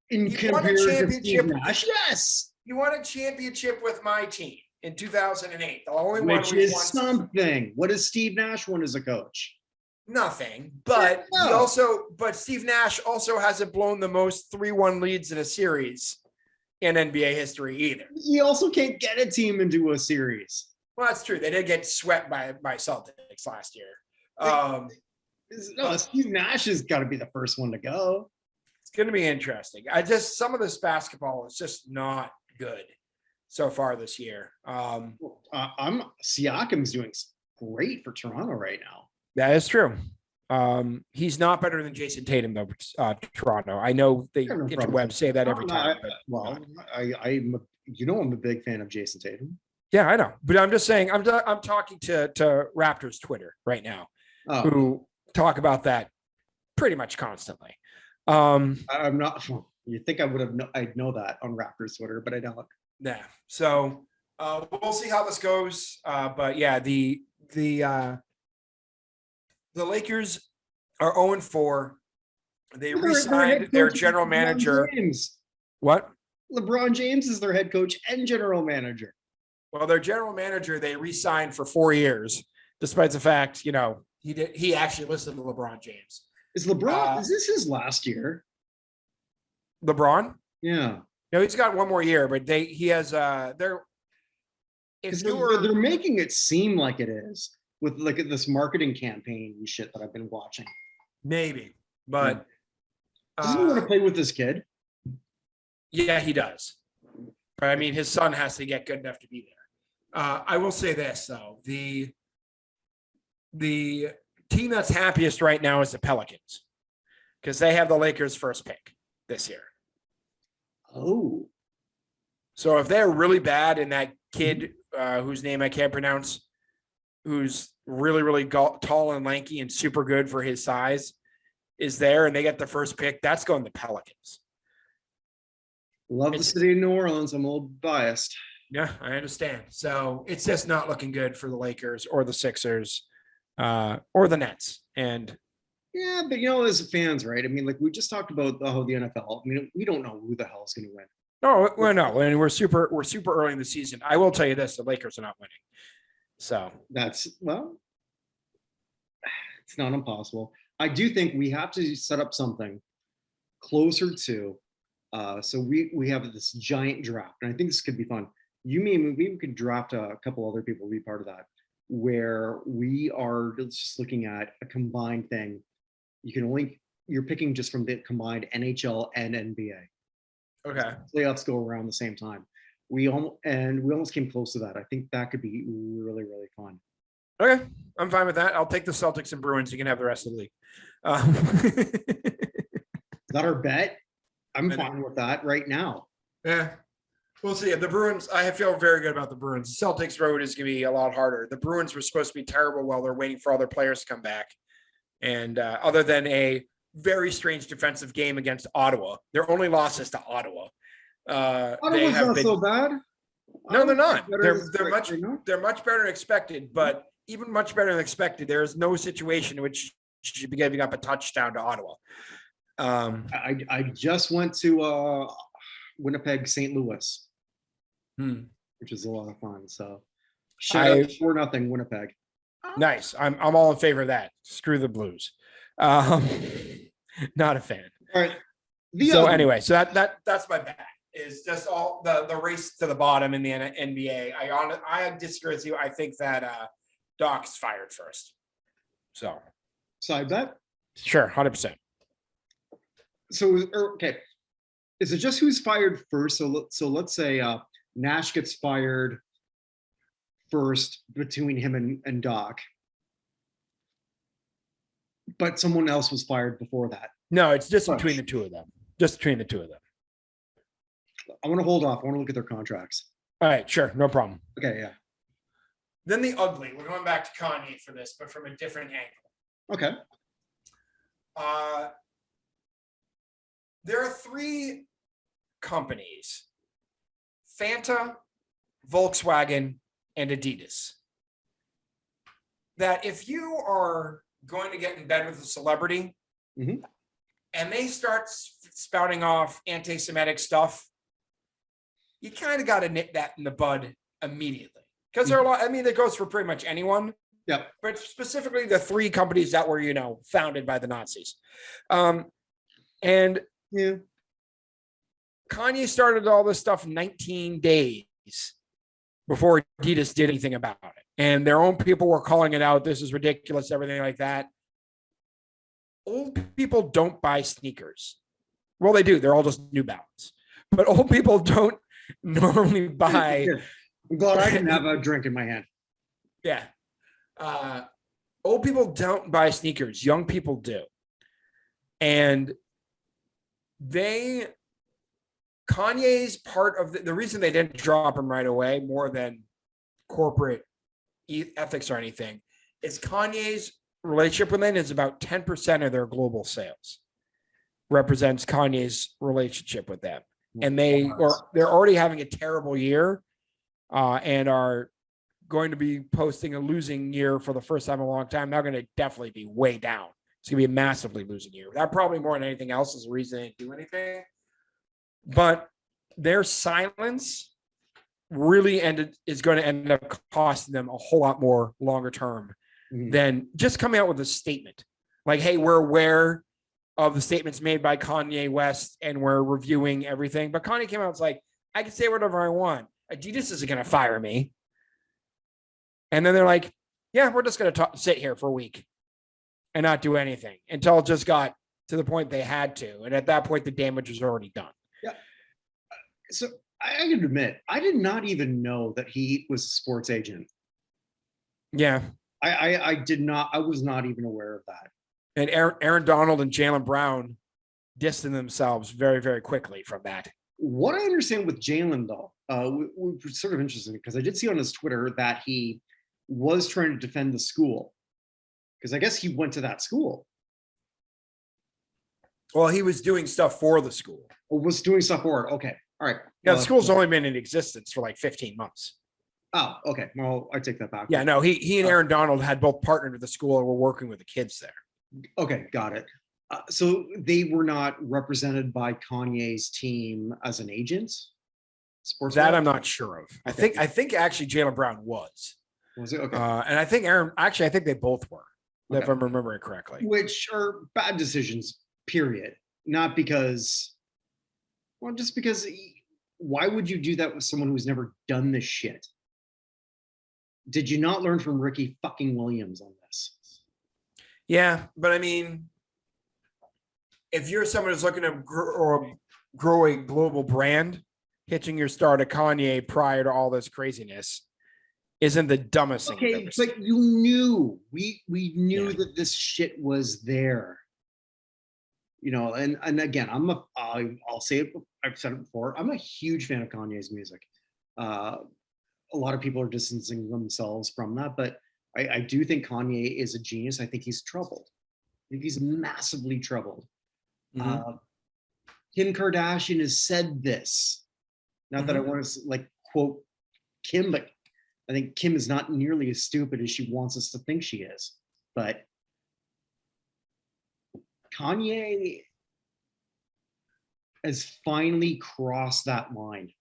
In He won a comparison to Steve championship. Nash, yes. You won a championship with my team in 2008. The only Which one we is won. something. What has Steve Nash won as a coach? Nothing, but No. Steve Nash also hasn't blown the most 3-1 leads in a series in NBA history either. He also can't get a team into a series. Well, that's true. They did get swept by Celtics last year. Steve Nash has got to be the first one to go. It's going to be interesting. Some of this basketball is just not good so far this year. Siakam's doing great for Toronto right now. That is true. He's not better than Jason Tatum, though. Toronto. I know the interwebs say that every time. I'm a big fan of Jason Tatum. Yeah, I know, but I'm just saying. I'm talking to Raptors Twitter right now, who talk about that pretty much constantly. I'm not. You think I would have? I'd know that on Raptors Twitter, but I don't. Yeah. So we'll see how this goes. But yeah, the Lakers are 0-4. They re-signed their general manager. What? LeBron James is their head coach and general manager. Well, their general manager, they re-signed for 4 years, despite the fact, he actually listened to LeBron James. Is LeBron, is this his last year? LeBron? Yeah. No, he's got one more year, but they're making it seem like it is with like this marketing campaign and shit that I've been watching. Maybe, but doesn't he want to play with this kid? Yeah, he does. But I mean, his son has to get good enough to be there. I will say this though: the team that's happiest right now is the Pelicans, because they have the Lakers' first pick this year. Oh, so if they're really bad and that kid whose name I can't pronounce, who's really, really tall and lanky and super good for his size, is there and they get the first pick, that's going to Pelicans. Love the city of New Orleans. I'm a little biased. Yeah, I understand. So it's just not looking good for the Lakers or the Sixers or the Nets. And yeah, but as fans, right? I mean, like we just talked about the NFL. I mean, we don't know who the hell is going to win. No, and we're super early in the season. I will tell you this: the Lakers are not winning. So it's not impossible. I do think we have to set up something closer to. So we have this giant draft, and I think this could be fun. Maybe we could draft a couple other people to be part of that, where we are just looking at a combined thing. You're picking just from the combined NHL and NBA. Okay. Playoffs go around the same time. We almost came close to that. I think that could be really, really fun. Okay, I'm fine with that. I'll take the Celtics and Bruins. You can have the rest of the league. Is that our bet? I'm fine with that right now. Yeah, we'll see. The Bruins, I feel very good about the Bruins. Celtics road is going to be a lot harder. The Bruins were supposed to be terrible while they're waiting for all their players to come back. And other than a very strange defensive game against Ottawa, their only loss is to Ottawa. Ottawa's not so bad. No, they're not. They're much better than expected, but even much better than expected, there is no situation in which you should be giving up a touchdown to Ottawa. I just went to Winnipeg, St. Louis, which is a lot of fun. So shout out 4-0 Winnipeg. Nice. I'm all in favor of that. Screw the Blues. Not a fan. All right. Anyway, so that's my bad. Is just all the race to the bottom in the NBA. I disagree with you. I think that Doc's fired first. So side bet? Sure, 100%. So okay. Is it just who's fired first? So let's say Nash gets fired first between him and Doc. But someone else was fired before that. No, it's just between the two of them. Just between the two of them. I want to hold off. I want to look at their contracts. All right, sure, no problem. Okay, yeah. Then the ugly. We're going back to Kanye for this, but from a different angle. Okay. There are 3 companies: Fanta, Volkswagen, and Adidas. That if you are going to get in bed with a celebrity, and they start spouting off anti-Semitic stuff, you kind of got to nip that in the bud immediately. Because there are a lot, I mean, it goes for pretty much anyone. Yeah. But specifically the 3 companies that were, founded by the Nazis. And yeah, Kanye started all this stuff 19 days before Adidas did anything about it. And their own people were calling it out. This is ridiculous, everything like that. Old people don't buy sneakers. Well, they do. They're all just New Balance. But old people don't normally buy. I'm glad I can have a drink in my hand. Yeah. Old people don't buy sneakers. Young people do. And Kanye's part of the reason they didn't drop him right away, more than corporate ethics or anything, is Kanye's relationship with them is about 10% of their global sales represents Kanye's relationship with them. And they're already having a terrible year and are going to be posting a losing year for the first time in a long time. They're going to definitely be way down. It's going to be a massively losing year. That probably more than anything else is the reason they didn't do anything. But their silence really is going to end up costing them a whole lot more longer term than just coming out with a statement. Like, hey, we're aware of the statements made by Kanye West and we're reviewing everything. But Kanye came out, it's like, I can say whatever I want. Adidas isn't going to fire me. And then they're like, yeah, we're just going to sit here for a week and not do anything until it just got to the point they had to. And at that point, the damage was already done. Yeah. So I can admit, I did not even know that he was a sports agent. Yeah. I was not even aware of that. And Aaron Donald and Jaylen Brown distanced themselves very, very quickly from that. What I understand with Jaylen, though, was sort of interesting because I did see on his Twitter that he was trying to defend the school because I guess he went to that school. Well, he was doing stuff for the school. Or was doing stuff for it. Okay. All right. Yeah, the school's only been in existence for like 15 months. Oh, okay. Well, I take that back. Yeah, no, he and Aaron Donald had both partnered with the school and were working with the kids there. Okay, got it. So they were not represented by Kanye's team as an agent? Sports that I'm not sure of. Okay. I think actually Jaylen Brown was. Was it? Okay. And I think I think they both were, if I'm remembering correctly. Which are bad decisions, period. Not because, well, just because why would you do that with someone who's never done this shit? Did you not learn from Ricky fucking Williams on this? Yeah, but I mean, if you're someone who's looking to grow a global brand, hitching your star to Kanye prior to all this craziness isn't the dumbest thing. Okay, but you knew, we knew that this shit was there. You know, and again, I'll say it, I've said it before, I'm a huge fan of Kanye's music. A lot of people are distancing themselves from that, but I do think Kanye is a genius. I think he's troubled. I think he's massively troubled. Kim Kardashian has said this. Not that I want to like quote Kim, but I think Kim is not nearly as stupid as she wants us to think she is. But Kanye has finally crossed that line.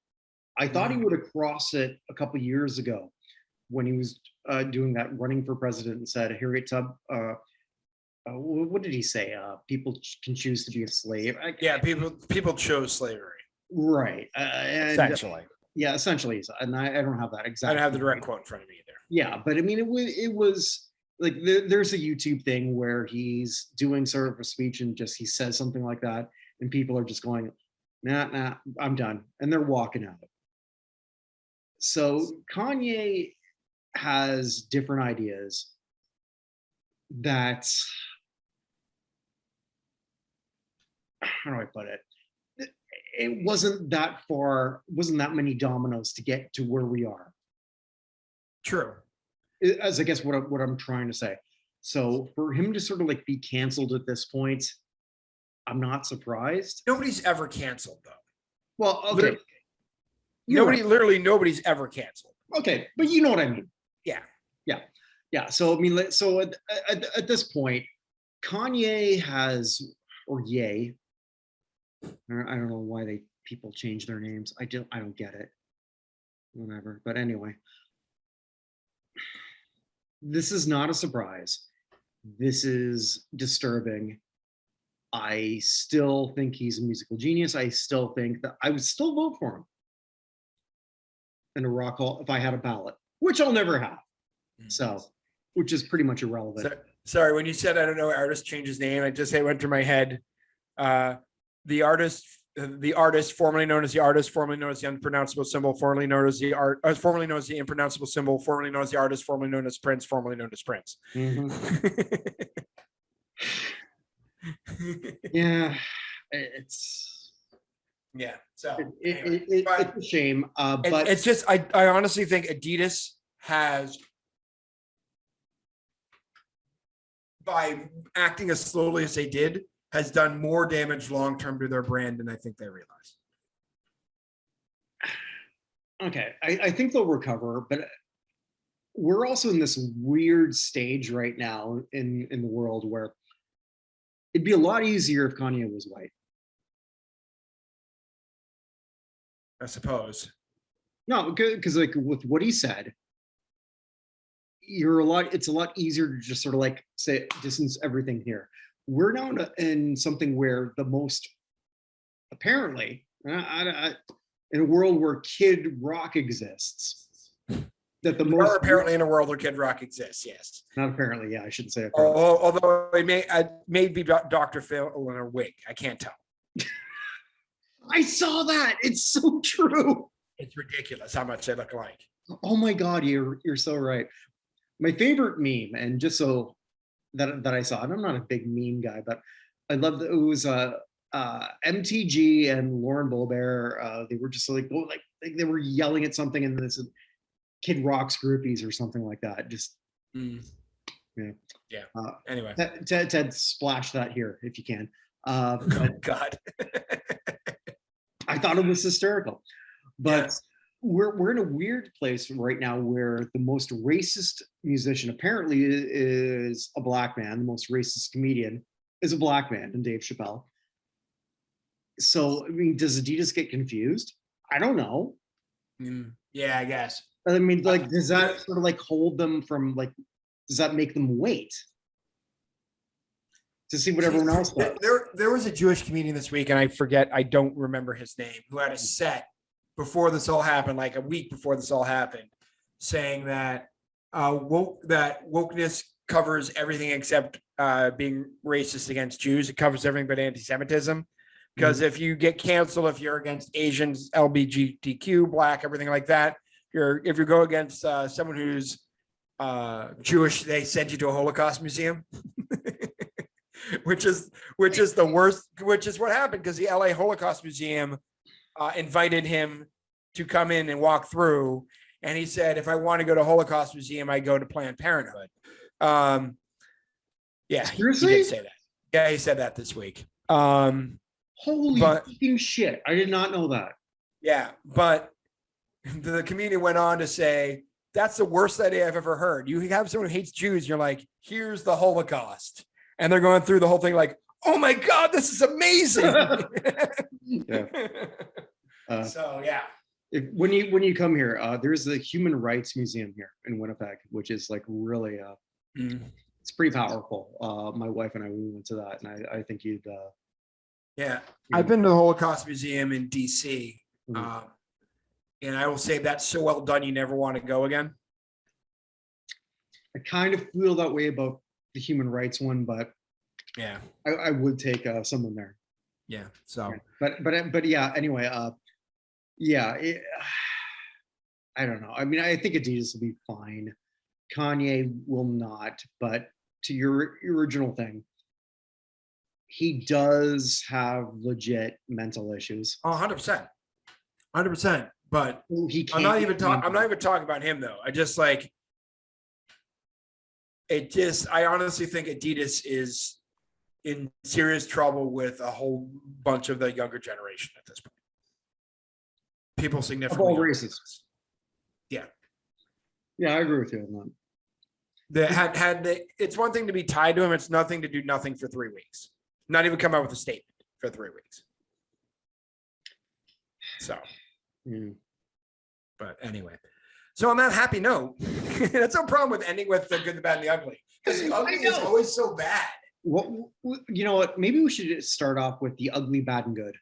I thought he would have crossed it a couple years ago when he was doing that running for president and said, Harriet Tub, what did he say? People can choose to be a slave. Yeah, people chose slavery. Right. Essentially. Yeah, essentially. And I don't have that exactly. I don't have the direct quote in front of me either. Yeah, but I mean, it was like there's a YouTube thing where he's doing sort of a speech and just he says something like that, and people are just going, nah, I'm done, and they're walking out. So Kanye has different ideas that, how do I put it? It wasn't that many dominoes to get to where we are. True. As I guess what I'm trying to say. So for him to sort of like be canceled at this point, I'm not surprised. Nobody's ever canceled though. Well, okay. Nobody's ever canceled. Okay, but you know what I mean. Yeah. So I mean, so at this point, Kanye has, or Ye, I don't know why people change their names. I don't get it. Whatever. But anyway, this is not a surprise. This is disturbing. I still think he's a musical genius. I still think that I would still vote for him in a Rock Hall if I had a ballot, which I'll never have. So, which is pretty much irrelevant. Sorry, when you said I don't know artist changed his name, it went through my head. The artist, formerly known as the artist, formerly known as the unpronounceable symbol, formerly known as the formerly known as the impronounceable symbol, formerly known as the artist, formerly known as Prince, formerly known as Prince. Yeah, it's So it's a shame, but it's just I honestly think Adidas has, by acting as slowly as they did, has done more damage long-term to their brand than I think they realize. Okay, I think they'll recover, but we're also in this weird stage right now in the world where it'd be a lot easier if Kanye was white. I suppose. No, because like with what he said, it's a lot easier to just sort of like say distance everything here. We're now in something where the most, apparently, in a world where Kid Rock exists, that the most apparently in a world where Kid Rock exists, yes. Not apparently, yeah, I shouldn't say apparently. Although it may be Dr. Phil in a wig, I can't tell. I saw that. It's so true. It's ridiculous how much they look alike. Oh my God, you're so right. My favorite meme, and just so that I saw, and I'm not a big meme guy, but I love that it was MTG and Lauren Boebert. They were just like they were yelling at something, and this Kid Rock's groupies or something like that. Just yeah. Anyway, Ted, splash that here if you can. Oh God. I thought it was hysterical, but we're in a weird place right now where the most racist musician apparently is a black man. The most racist comedian is a black man, and Dave Chappelle. So, I mean, does Adidas get confused? I don't know. Yeah, I guess. I mean, like, does that sort of like hold them from like, does that make them wait to see what everyone else does? There was a Jewish comedian this week, and I don't remember his name, who had a set before this all happened, like a week before this all happened, saying that wokeness covers everything except being racist against Jews. It covers everything but anti-Semitism. Because if you get canceled, if you're against Asians, LGBTQ, Black, everything like that, if you go against someone who's Jewish, they send you to a Holocaust museum. which is the worst, which is what happened, because the LA Holocaust Museum invited him to come in and walk through, and he said, if I want to go to Holocaust Museum, I go to Planned Parenthood. Yeah, seriously? He did say that. Yeah, he said that this week. Holy fucking shit. I did not know that. Yeah, but The comedian went on to say, that's the worst idea I've ever heard. You have someone who hates Jews, you're like, here's the Holocaust. And they're going through the whole thing like, oh my God, this is amazing. Yeah. So yeah. When you come here, there's the Human Rights Museum here in Winnipeg, which is like really it's pretty powerful. My wife and I, we went to that, and I think you'd Yeah. I've been to the Holocaust Museum in DC. Mhm. And I will say that's so well done, you never want to go again. I kind of feel that way about the human rights one, but Yeah. I would take someone there. Yeah. So But yeah, anyway, yeah, I don't know. I mean, I think Adidas will be fine. Kanye will not, but to your original thing, he does have legit mental issues. Oh, 100%. 100%. But He I'm can't not be even talking about him though. I just like I honestly think Adidas is in serious trouble with a whole bunch of the younger generation at this point. People of significantly all younger. races. Yeah. Yeah, I agree with you on that. It's one thing to be tied to him. It's nothing to do nothing for 3 weeks. Not even come out with a statement for 3 weeks. So, Yeah. but anyway. So on that happy note, that's no problem with ending with the good, the bad, and the ugly. Because the ugly is always so bad. Well, you know what? Maybe we should just start off with the ugly, bad, and good.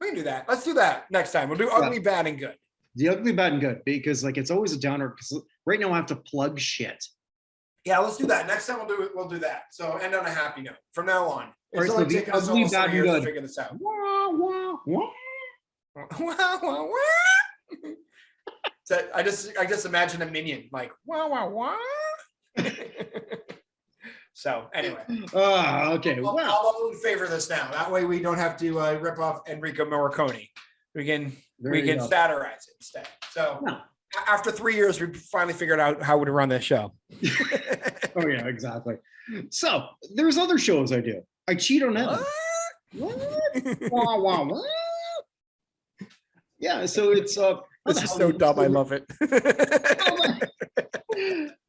We can do that. Let's do that next time. We'll do ugly, bad, and good. The ugly, bad, and good, because like it's always a downer. Because right now I have to plug shit. Yeah, let's do that. Next time we'll do that. So end on a happy note. From now on. All right, It's so only the taken us ugly, almost bad, 3 and years to good. figure this out. Wah, wah, wah. Wow, wow, wow. So I just imagine a minion like wow, wow, wow. So anyway, Okay. I'll Well, favor this now. That way we don't have to rip off Enrico Morricone. We can there you go. satirize it instead. So No. after 3 years, we finally figured out how to run this show. Oh yeah, exactly. So there's other shows I do. I cheat on Evan. What? Wah, wah, wah. Yeah, so it's This is so dumb. I love it.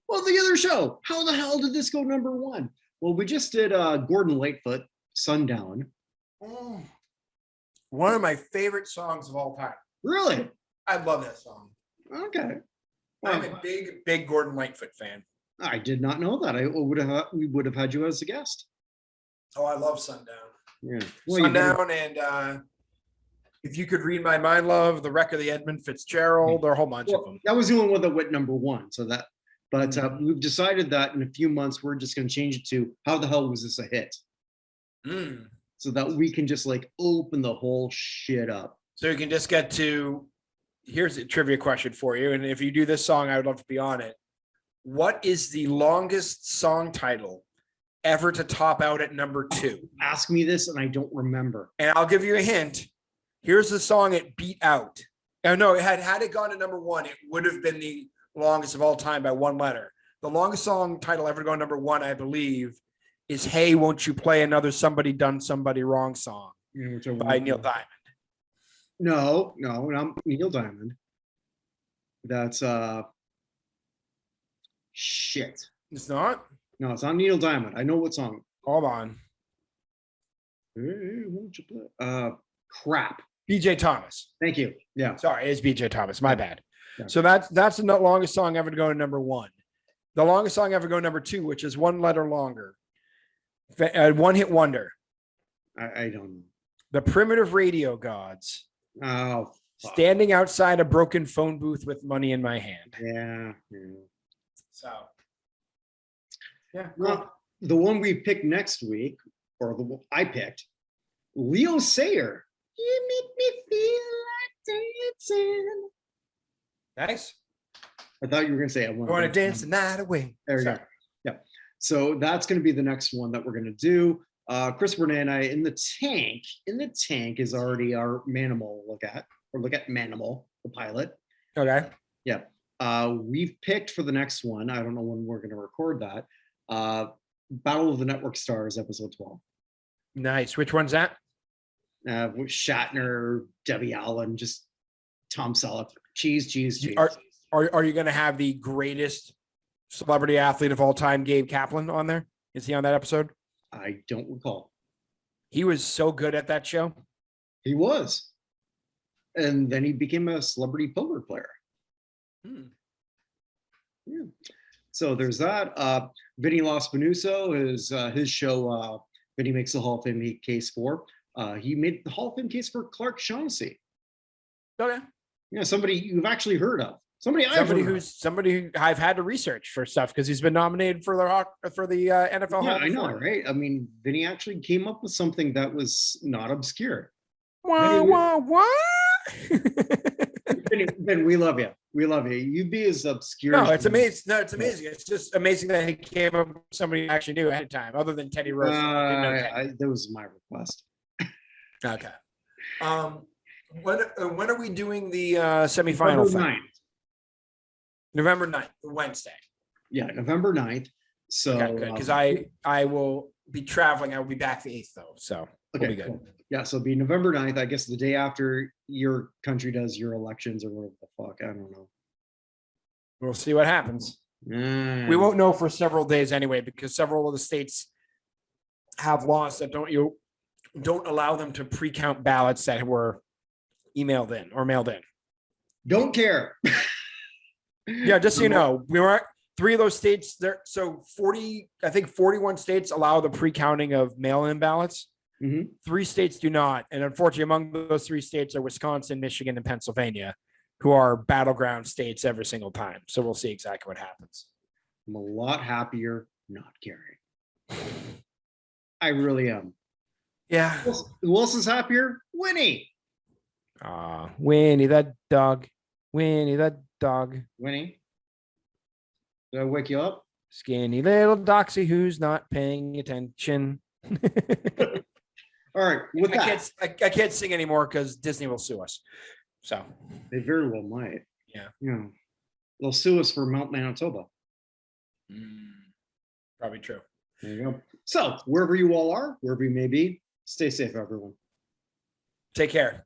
Well, the other show. How the hell did this go number one? Well, we just did Gordon Lightfoot, Sundown. Oh, one of my favorite songs of all time. Really? I love that song. Okay. I'm a big Gordon Lightfoot fan. I did not know that. We would have had you as a guest. Oh, I love Sundown. Yeah. Well, you better- Sundown and If You Could Read My Mind, Love, The Wreck of the Edmund Fitzgerald, there are a whole bunch of them. That was the only one that went number one. So that, but we've decided that in a few months we're just going to change it to How the Hell Was This a Hit? So that we can just like open the whole shit up. So you can just get to, here's a trivia question for you. And if you do this song, I would love to be on it. What is the longest song title ever to top out at number 2? Ask me this and I don't remember. And I'll give you a hint. Here's the song it beat out. Oh, no, had it gone to number 1, it would have been the longest of all time by 1 letter. The longest song title ever to go number 1, I believe, is Hey, Won't You Play Another Somebody Done Somebody Wrong song by Neil Diamond. No, not Neil Diamond. That's shit. It's not? No, it's not Neil Diamond. I know what song. Hold on. Hey, won't you play? Crap. BJ Thomas. Thank you. Yeah. Sorry, it's BJ Thomas. My bad. Yeah. So that's the longest song ever to go to number 1. The longest song ever to go number 2, which is 1 letter longer. One hit wonder. I don't know. The Primitive Radio Gods. Oh, fuck. Standing outside a broken phone booth with money in my hand. Yeah. So, yeah. Well, the one we picked next week, or the one I picked, Leo Sayer. You make me feel like dancing. Nice. I thought you were going to say I Want to dance the night away. There you go. Yeah. So that's going to be the next one that we're going to do. Chris Bernay and I in the tank is already our Manimal look at Manimal, the pilot. Okay. Yeah. We've picked for the next one. I don't know when we're going to record that. Battle of the Network Stars, episode 12. Nice. Which one's that? With Shatner, Debbie Allen, just Tom Selleck Cheese. Are you going to have the greatest celebrity athlete of all time, Gabe Kaplan, on there? Is he on that episode? I don't recall. He was so good at that show. He was. And then he became a celebrity poker player. Yeah. So there's that. Vinny Lospinuso, his show, Vinny Makes the Hall of Fame case for. He made the Hall of Fame case for Clark Shaughnessy. Okay. Yeah, somebody you've actually heard of. Somebody who I've had to research for stuff because he's been nominated for the NFL. Yeah, Hall I know, before. right? I mean, Vinny actually came up with something that was not obscure. Wah. Ben, we love you. We love you. You'd be as obscure. No, it's amazing. No, it's amazing. It's just amazing that he came up with somebody who actually knew ahead of time, other than Teddy Rose. That was my request. Okay. When are we doing the semifinal thing? November 9th, Wednesday. Yeah, November 9th. So okay, good. Because I will be traveling. I will be back the 8th though. So we'll be good. Cool. Yeah, so it'll be November 9th, I guess the day after your country does your elections or whatever the fuck. I don't know. We'll see what happens. We won't know for several days anyway, because several of the states have laws that don't allow them to pre-count ballots that were emailed in or mailed in. Don't care. Yeah, just so you know, we were 3 of those states there. So 41 states allow the pre-counting of mail-in ballots. 3 states do not. And unfortunately, among those 3 states are Wisconsin, Michigan, and Pennsylvania, who are battleground states every single time. So we'll see exactly what happens. I'm a lot happier not caring. I really am. Yeah. Who else is happier? Winnie. Winnie that dog. Winnie that dog. Winnie. Did I wake you up? Skinny little doxy who's not paying attention. All right. With that, I can't sing anymore because Disney will sue us. So they very well might. Yeah. They'll sue us for Mount Manitoba. Probably true. There you go. So wherever you all are, wherever you may be, stay safe, everyone. Take care.